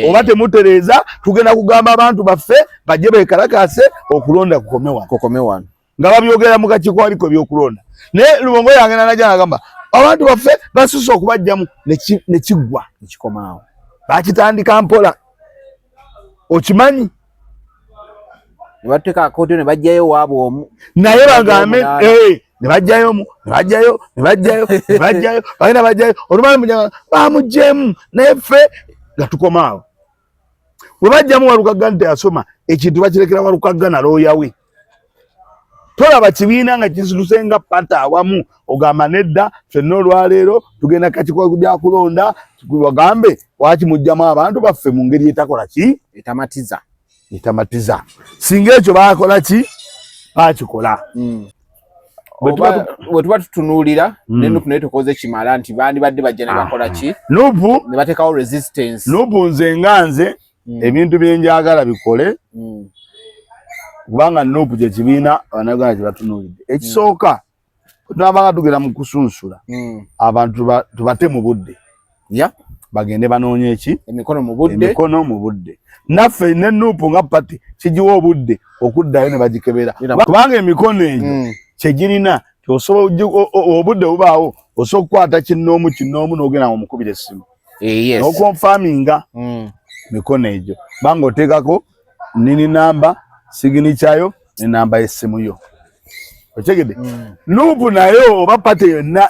oba temutereeza tugenda kugamba abantu baffe bajje beekalakaase okulonda kukome wano nga babyogera mu kakiiko aliko byokulonda naye Lubongo yange najja nagamba abantu baffe basusse okubajjamu ne kiggwa nekikomaawo bakitandika mpola okimanyi ne bateeka akooti ne bajjayo waabwe omu naye bagambe ne bajjayo bagenda bajjayo olumala mujja bamugjeemu naye ffe nga tukomaawo bwe bajjamu Walukagga nti asoma ekintu bakirekera Walukagga na looya we tolaba kibiina nga kisituse nga pata awamu ogamba nedda ffenna olwaleero tugenda kakiiko bya kulonda bagambe waki mujjamu abantu baffe mu ngeri etakola ki etamatiza singa ekyo bakola ki bakikola bwe tuba tutunuulira ne Nuupu naye tukoze kimala nti bandibadde bajja ne bakola ki Nuupu ne bateekawo resistance Nuupu nze ebintu bye njagala bikole kubanga Nuupu kye kibiina Abannayuganda kye batunuulidde ekisooka tunabanga tugenda mu kusunsula abantu tubate mu budde bagende banoonye eki emikono mu budde naffe ne Nuupu nga pati kigiwa obudde okuddayo ne bagikebera kubanga emikono egyo kyegirina obudde bubaawo osobola okukwata kinnoomu n'ogenda omukubira essimu n'okonfaminga mikono egyo banga oteekako nini namba sigini kyayo ne namba y'essimu yo otegedde Nuupu naye oba pate yonna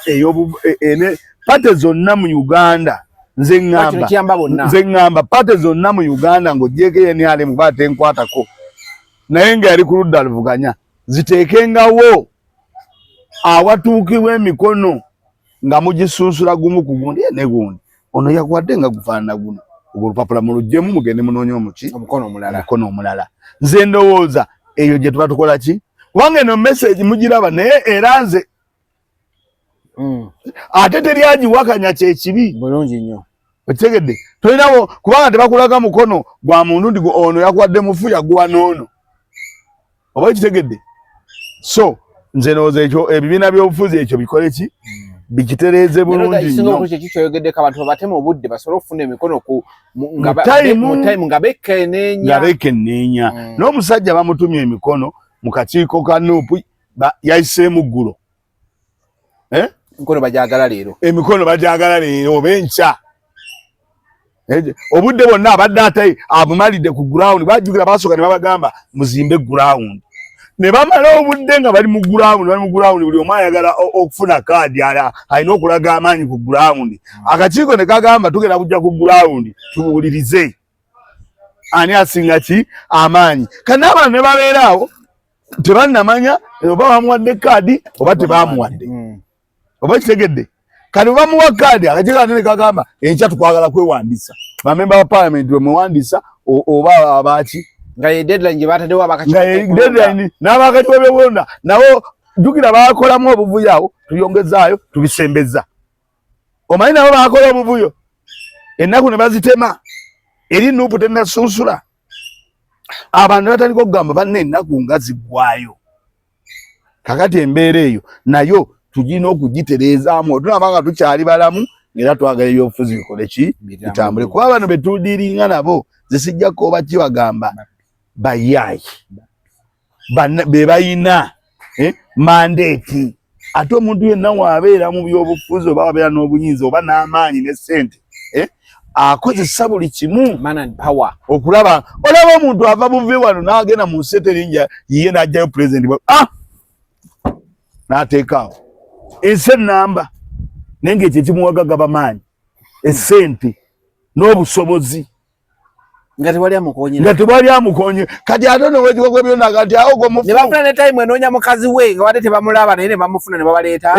pate zonna mu Uganda nze ngamba pate zonna mu Uganda ng'ogyeko NRM baate nkwatako naye nga yali ku ludda luvuganya ziteekengawo awatuukibwa emikono nga mugisunsula gumu ku gundi ne gundi ono yakwadde nga gufaanana guno ogwo olupapula mulugyemu mugende munoonye omukono omulala nze ndowooza eyo gye tuba tukola ki kubanga eno message mugiraba naye era nze ate teryagiwakanya kyekibi bulungi nnyo okitegedde tolinawo kubanga tebakulaga mukono gwa muntu ndi ono yakwadde mufu yaguwa n'ono oba ekitegedde so nze ndowooza ekyo ebibiina by'obufuzi ekyo bikole ki bikitereeze bulungi nnyo kyoyogeddeko abantu babate mu budde basobole okufuna emikono mu time nga bekenneenya n'omusajja bamutumye emikono mu kakiiko ka Nuupu yayiseemu ggulo emikono bajagala leero oba enkya obudde bwonna abadde ate abumalidde ku ground bajjukira basooka ne babagamba muzimbe ground ne bamala obudde nga bali mu ground buli omu ayagala okufuna kaadi alina okulaga amaanyi ku ground akakiiko ne kagamba tugenda kujja ku ground tubuulirize ani asinga ki amaanyi kandi abantu ne babeeraawo tebannamanya oba bamuwadde kaadi oba tebamuwadde oba kitegedde kati bamuwa kaadi akakiiko ate ne kagamba enkya tukwagala kwewandiisa bamemba ba paalamenti bwe muwandiisa oba abaki nga ye deadline gye bataddewo n'abakakiiko b'ebyobulonda nabo jjukira bakolamu obuvuyo awo tuyongezaayo tubisembeza omanyi nabo bakola obuvuyo ennaku ne bazitema eri Nuupu tennasunsula abantu batandika okugamba banne ennaku nga ziggwayo kakati embeera eyo nayo tugina okugitereezaamu tunaba nga tukyali balamu era twagala ebyobufuzi bikole ki bitambule kuba bano betudiringa nabo zisijjako oba kibagamba bayaayi be bayina mandeeti ate omuntu yenna waabeera mu byobufuzi oba wabeera n'obuyinza oba n'amaanyi ne ssente akozesa buli kimu okulaba olaba omuntu ava buve wano n'agenda mu nsi eterinja yiye n'ajjayo pulezidenti n'ateekaawo ensi ennamba naye ng'ekyo ekimuwaga gabamaanyi essente n'obusobozi nga tewali amukonye kati ate nowekikogwe byonaga nti awo ne bafuna ne time enoonya mukazi we nga wadde tebamulaba naye ne bamufuna ne babaleeta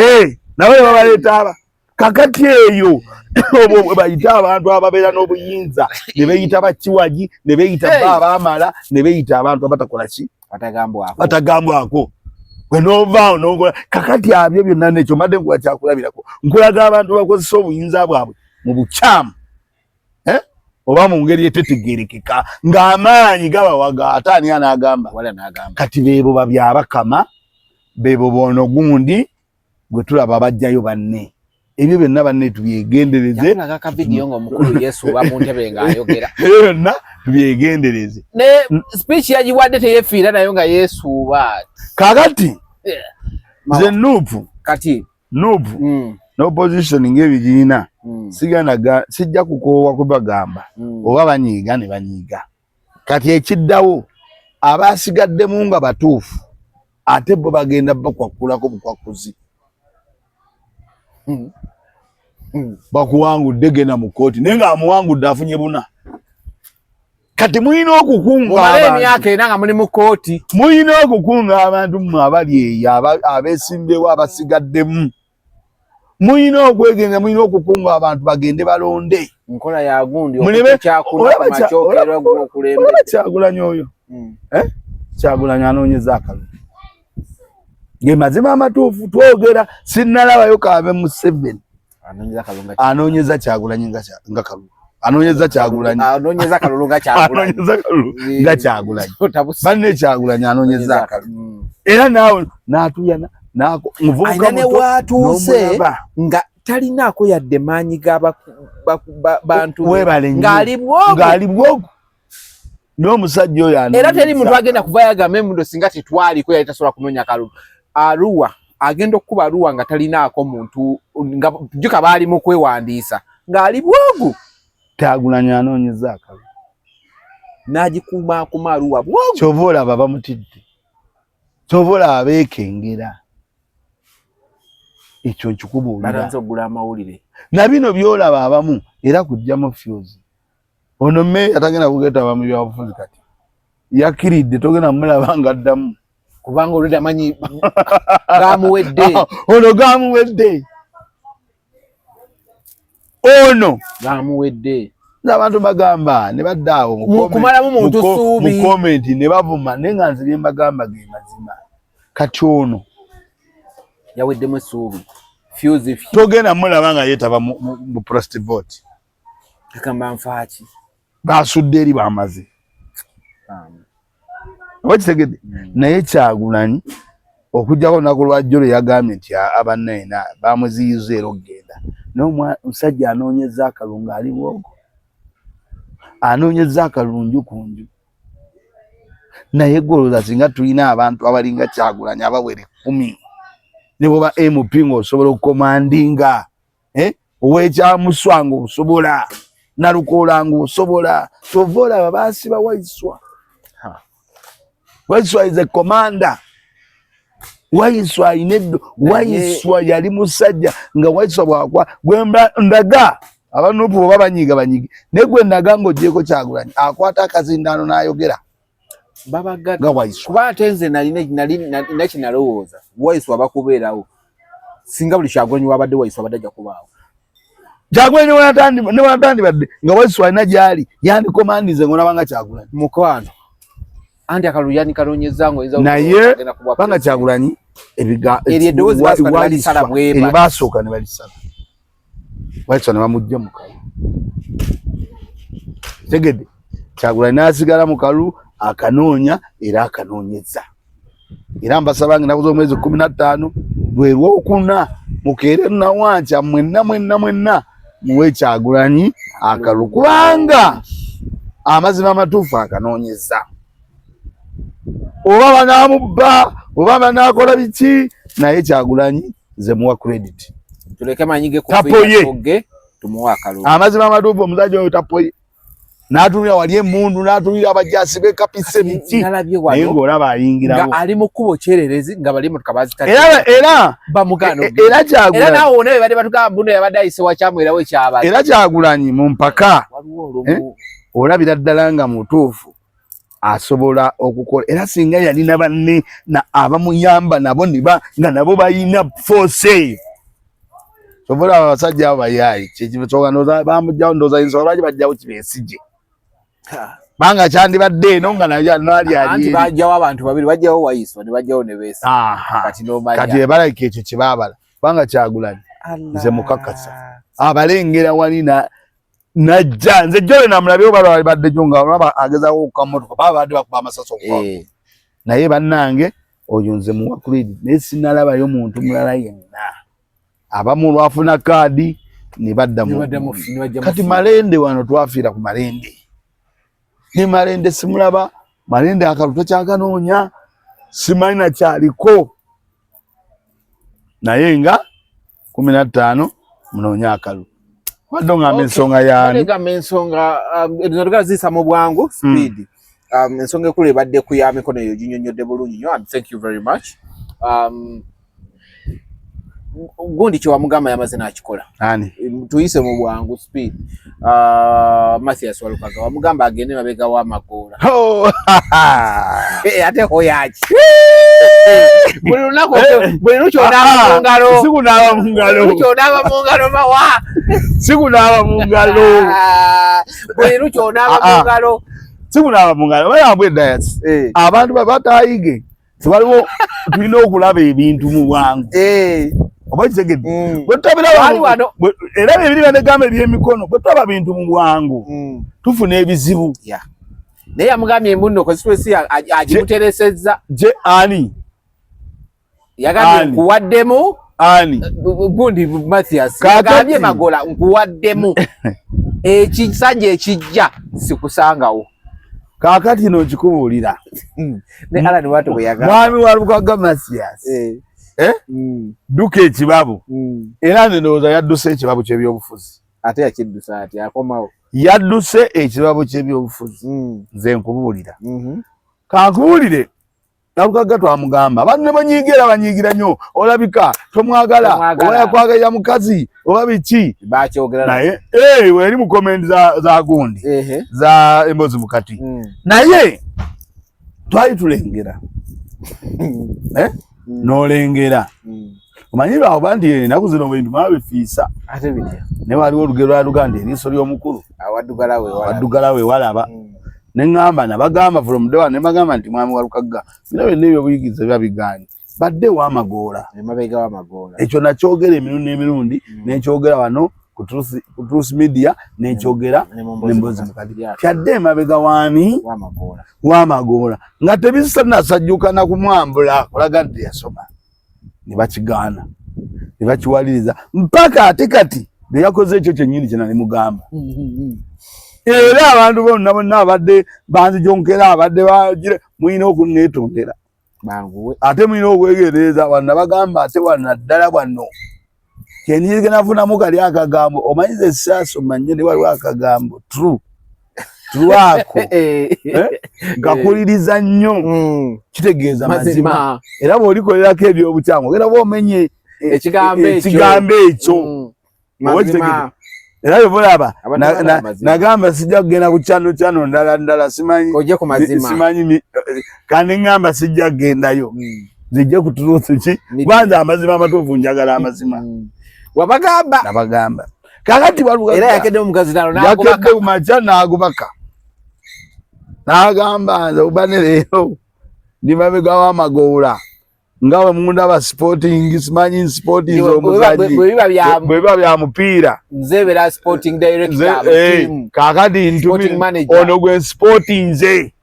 nabo ne babaleeta aba kakati eyo obwo bayita abantu ababeera n'obuyinza ne beeyita bakiwagi ne beeyita baabamala ne beeyita abantu abatakola ki batagambwako gwe novaawo nokola kakati abyo byonna nekyo mbadde nkuba kyakulabirako nkulaga abantu bakozesa obuyinza bwabwe mu bukyamu oba mu ngeri etetegerekeka ng'amaanyi gabawaga ate ani anaagamba kati beebo babyabakama beebo bono gundi gwe tulaba bajjayo banne ebyo byonna banne tubyegendereze byonna tubyegendereze ne speech yagiwadde teyefiira nayo nga yeesuuba kakati nze nuupu kati nuupu n'opposition ng'ebigiina sijja kukoowa kubagamba oba banyiiga ne banyiiga kati ekiddawo abaasigaddemu nga batuufu ate bo bagenda bakwakulako bukwakuzi bakuwangudde genda mu kkooti naye ng'amuwangudde afunye buna kati muyina okukunga emyaka ena nga muli mu kkooti muyina okukunga abantu mmwe abali eyo abeesimbewo abasigaddemu muyina okwegenga muyina okukunga abantu bagende balonde nkola ya gundi olaba Kyagulanyi oyo Kyagulanyi anoonyeza akalulu ge mazima amatuufu twogera sinnalabayo kaabe mu 7 anoonyeza Kyagulanyi nga kalulu anoonyeza Kyagulanyi nga Kyagulanyi banne Kyagulanyi anoonyeza akalulu era naawe n'atuyana muvubuka mutuuse nga talinaako yadde maanyi g'abantu ng'ali bwogo n'omusajja oyo era teri muntu agenda kuvayo agamba emundo singa tetwaliko yali tasobola kunoonya kalulu Arua agenda okukuba Arua nga talinaako muntu nga jjuka baali mu kwewandiisa ng'ali bwogo Kyagulanyi anoonyeza akalulu n'agikumaakuma Arua bwogo kyova olaba bamutidde kyova olaba beekengera ekyo nkikubuulira na bino byolaba abamu era kujjamu fuse ono mme atagenda kugeta abamu byabufuzi kati yakiridde togenda mulaba nga addamu kubanga olwedde amanyi gamuwedde ono gamuwedde ono gamuwedde abantu bagamba ne baddaawo kumalamu muntu suubi mu komenti ne bavuma naye nga nze bye mbagamba ge mazima kati ono yaweddemu essuubi fuse togenda mulaba nga yeetaba mu prostate vote akamba nfaaki baasudde eri bamaze oba kitegedde naye Kyagulanyi okujjako olunaku lwajjo lwe yagambye nti abannaina bamuziyiza era okugenda n'omusajja anoonyeza akalulu ng'ali bwogo anoonyeza akalulu nju ku nju naye golooza singa tulina abantu abalinga Kyagulanyi abawere 10 ne bwoba MP ng'osobola okukomandinga ow'ekyamuswa ng'osobola Nalukoola ng'osobola kyova olaba baasiba Waiswa Waiswa is a commander Waiswa Waiswa yali musajja nga Waiswa bwakwa gwemba ndaga abanupu oba banyiga naye gwe ndaga ng'ogyeko Kyagulanyi akwata akazindaano n'ayogera babagaga Waiswa kuba ate nze nalina kinalowooza Waiswa bakubeerawo singa buli Kyagulanyi wabadde Waiswa badajja kubaawo Kyagulanyi ne wanatandi badde nga Waiswa alina gyali yandikomandize ng'onabanga Kyagulanyi mukwano anti akalulu yandikanonyeza ngo naye banga Kyagulanyi basooka ne balisala Waiswa ne bamugja mu kalulu tegedde Kyagulanyi n'asigala mu kalulu akanoonya era akanoonyeza. Era mbasaba nga nakuzo mwezi 15 lwe Lwokuna mukeere nawanca mwenna muwe Kyagulanyi akalulu kubanga amazima amatuufu akanoonyeza. Oba banamubba oba banakola biki naye Kyagulanyi ze muwa credit. Tuleke manyige kufiya tumuwa akalulu. Amazima amatuufu omusajja oyo tapoye. N'atunira wali emundu n'atunira abajasi bekapise biki naye ng'olaba ayingirawo nga ali mu kkubo kyererezi nga bali motoka bazitadde era bamugano era Kyagulanyi era nawo ne bali batugamba buno yabadde ayise wakyamwerawo ekyabadde era Kyagulanyi mu mpaka olabira ddala nga mutuufu asobola okukola era singa yalina banne abamuyamba nabo nga nabo bayina force sobola abasajja abo bayaayi kyekisobola ndowooza bamugyawo ndowooza yinza olwaki bajjawo Kibesigye banga kyandibadde eno nga nali anti bajjawo abantu babiri bajjawo Wayiso ne bajjawo ne Besigye kati n'omanya kati ebalabika ekyo kye baabala banga Kyagulanyi nze mukakasa abalengera wali najja nze jole namulabyewo balwali badde jo nga olaba agezawo okukamotoka baba badde bakuba amasasi okufa naye bannange oyo nze muwa credit naye sinalabayo muntu mulala yenna abamu lwafuna kaadi ne badda mu kati Malende wano twafiira ku Malende ne Malende simulaba Malende akaluto kyakanoonya simanyi na kyaliko naye nga 15 munoonya akalulu wadde ngamba ensonga yaani ngamba ensonga ezo zisa mu bwangu speed ensonga ekulu ebadde ku ya mikono eyo ginyonyodde bulungi nnyo and thank you very much. Gundi kye wamugamba yamaze n'akikola ani tuyise mu bwangu speed Mathias Walukaga wamugamba agende mabega w'Amagoola ate hoyaki buli lunaku buli lukyonaba mu ngalo sikunaba mu ngalo lukyonaba mu ngalo mawa sikunaba mu ngalo buli lukyonaba mu ngalo sikunaba mu ngalo bayambwe dayas abantu batayige tebaliwo tulina okulaba ebintu mu bwangu oba kitegedde bwe tutabira era ebiri banegamba ebyemikono bwe tulaba bintu mu bwangu tufuna ebizibu naye yamugambye embuno constituency agimuteresezza je ani yagambye nkuwaddemu ani Gundi Mathias yagambye Magola nkuwaddemu ekisajja ekijja sikusangawo kakati no kikubuulira ne Alan watu bwe yagamba mwami Walukaga Mathias duka ekibabu era ndowooza yadduse ekibabu ky'ebyobufuzi ate yakiddusa ati akomawo yadduse ekibabu ky'ebyobufuzi nze nkubuulira kankubuulire Walukaga twamugamba abantu ne banyigira nnyo olabika tomwagala oba yakwagalira mukazi oba biki bakyogera naye weri mu comment za Gundi za Embozi Mukati naye twali tulengera n'olengera omanyi lwawo banti ennaku zino bintu mwabifiisa ate bitya ne waliwo olugero lwaluganda eriiso ly'omukulu awaddugala we walaba ne ngamba nabagamba from day one ne bagamba nti mwami Walukaga bino byonna ebyobuyigiza biba biganye badde w'Amagoola emabega w'Amagoola ekyo nakyogera emirundi n'emirundi nekyogera wano ku Truth Media nekyogera n'Embozi Mukati kyadde emabega wani w'Amagoola nga tebisanasajjuka na kumwambula kulaga nti yasoma ne bakigaana ne bakiwaliriza mpaka ate kati ne yakoze ekyo kyennyini kye nali mugamba era abantu bonna abadde banzijonkera abadde bagire muyina okuneetondera ate muyina okwegereza wano bagamba ate wano ddala wano kyenyiige nafunamu kali akagambo omanyize saasoma nnyo ne waliwo akagambo true ako gakuliriza nnyo kitegeeza mazima era bw'olikolerako ebyobukyamu ogenda bwomenye ekigambo ekyo era yobulaba nagamba sijja kugenda ku kyano ndala simanyi kandi ngamba sijja kugendayo zijja ku Truth ki kwanza amazima amatuufu njagala amazima nabagamba kakati era yakedde omukazi yakedde kumakya n'agubaka n'agamba nze ubane leero ndi mabega w'Amagoola nga we mundaba sporting simanyi sporting omuzaji bwe biba bya mupiira nze bera sporting director kakati ntumi ono gwe sporting nze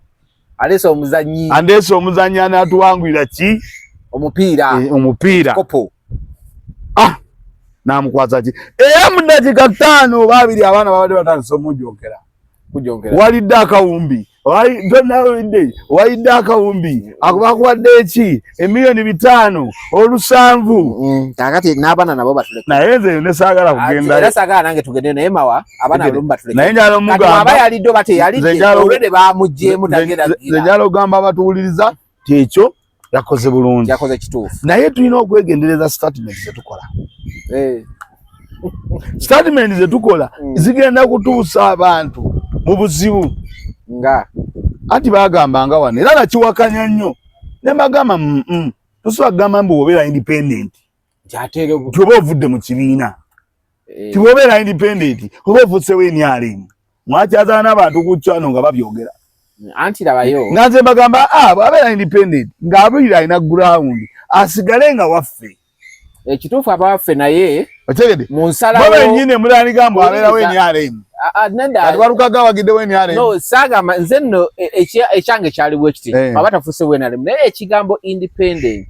Alesa omuzanyi. Andesa omuzanyi anatuwangulira ki? Omupiira. Kopo. Namukwaza ki? Mu dakiika 5 babiri abaana babadde batandise omujjonkera. Walidde akawumbi. Walidde akawumbi. Akubakuwadde eki? Emiliyoni 5 olusanvu. Kakati n'abaana nabo batuleke. Naye nze ne saagala kugenda. Era saagala nange tugende naye mawa abaana balo batuleke. Naye njalo mugamba. Kati aba yalidde bate yalidde olwede baamuggyemu tagenda gira. Nze njalo gamba abatuwuliriza kyekyo yakoze bulungi. Yakoze kituufu. Naye tulina okwegendereza statement zetukola. Statement zetukola zigenda kutuusa abantu mu buzibu. Ati bagamba wano era nakiwakanya nnyo. Ne bagamba tusobagamba mbu obeera independent. Oba ovudde mu kibiina. Tiwobeera independent. Oba ovutsewo NRM. Mwakyazaana abantu ku kyano nga babyogera. Anti labayo. Nga nze bagamba bwabeera independent ng'abuulira alina ground asigale nga waffe. Ekituufu abawaffe naye otegedde mu nsalawo baba nyine mulaniga mbu abeerawo NRM. Ati walukaga wagiddewo NRM. No, saagamba nze nno ekyange kyaliwo ekiti abatafusewo NRM naye ekigambo independent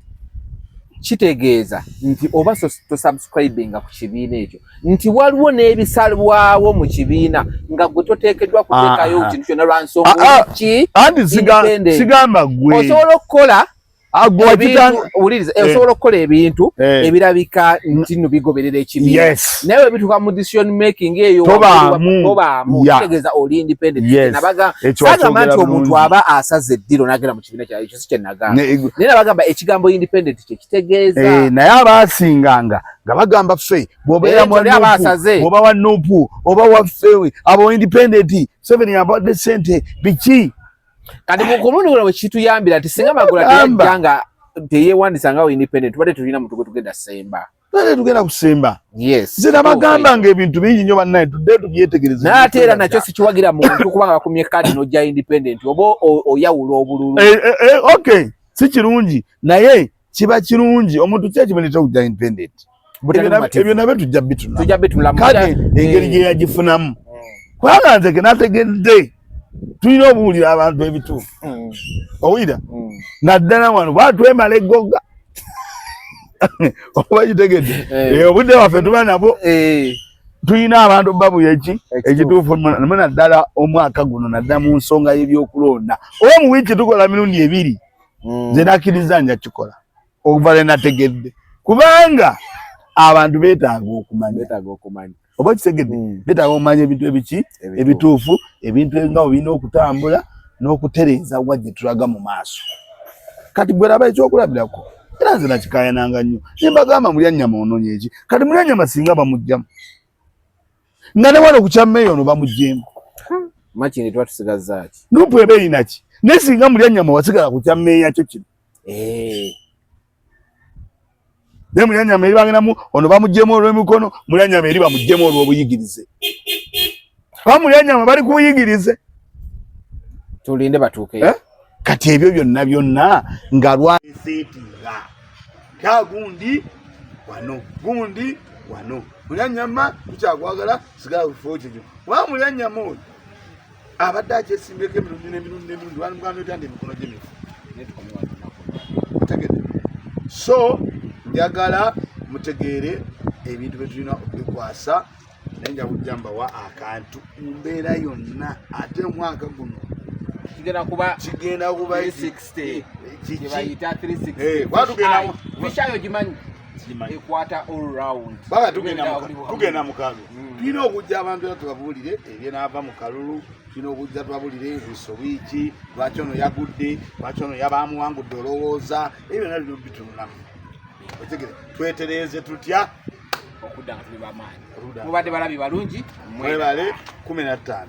kitegeeza nti oba tosubscribinga ku kibiina ekyo nti waliwo n'ebisalwawo mu kibiina nga gwe toteekeddwa kuteekayo kintu kyonna lwa nsonga ki anti sigamba gwe osobola okukola osobola okukola ebintu ebirabika nti nno bigoberera ekibiina naye bituuka mu decision making eyo tobaamu kitegeeza oli independent. Sagamba nti omuntu aba asaze eddiro n'agenda mu kibiina kyayo ekyo si kye nagamba naye nabagamba ekigambo independent kye kitegeeza naye abaasinganga nga bagamba ffe bw'obeera oba wa Nuupu oba waffewe abo independent Museveni yabadde ssente biki. Kati mukomunula bwe kituyambira ati singa magula teyajjanga teyeewandisa ngawo independent tubadde tulina mutu gwe tugenda semba. Tugenda kusemba. Yes. Zina bagamba ng'ebintu bingi nnyo bannaye tudde tubyetegereze. Naye ate era nakyo sikiwagira muntu kubanga bakumye kadi n'ojja independent oba oyawula obululu. Okay. Si kirungi naye kiba kirungi omuntu kyekiboneta okujja independent. Ebyo nabyo tujja bituna. Kati engeri gye yagifunamu. Kubanga nze nategedde tulina obuwulira abantu ebituufu. Owulira? Naddala wano batwemala eggoga. Oba kitegedde. Obudde waffe tuba nabwo. Tulina abantu babuya ekituufu naddala omwaka guno naddala mu nsonga y'ebyokulonda. Oba mu wiiki tukola mirundi 2. Nze nakkiriza nja kikola. Okuva lwe nategedde. Kubanga abantu beetaaga okumanya. Oba kitegedde beetaaga okumanya ebintu ebiki ebituufu ebintu nga birina okutambula n'okutereeza wa gye tulaga mu maaso. Kati gwe laba ekyokulabirako era nze nakikayananga nnyo ne mbagamba mulya nnyama ononye eki kati mulya nnyama singa bamuggyamu nga ne wano ku kyammeeyo ono bamuggyeemu makini twatusigazza ki Nuupu eba erina ki naye singa mulya nnyama wasigala ku kyammeeya kyo kino ne mulya nnyama eri baginamu ono bamuggyeemu olw'emikono mulya nnyama eri bamuggyeemu olw'obuyigirize oba mulya nnyama bali kubuyigirize tulinde batuuke kati ebyo byonna nga lwaseetinga gundi wano mulya nnyama tukyakwagala sigala kifo kyo oba mulya nnyama oyo abadde akyesimbeko emirundi wanmugamba otanda emikono gy'emifu so njagala mutegeere ebintu bye tulina okubikwasa naye nja kujja mbawa akantu mu mbeera yonna ate omwaka guno kigenda kuba 360 kibayita 360 fishayo gimanyi ekwata all round baga tugenda mu kalulu tulina okujja abantu era tubabuulire ebyenaava mu kalulu tulina okujja tubabuulire buso wiiki lwaki ono yagudde lwaki ono yabamuwangudde olowooza ebyo byonna bino bitunulamu otegere twetereeze tutya okudda nga tuli bamaanyi mubadde balabi balungi mwebale 15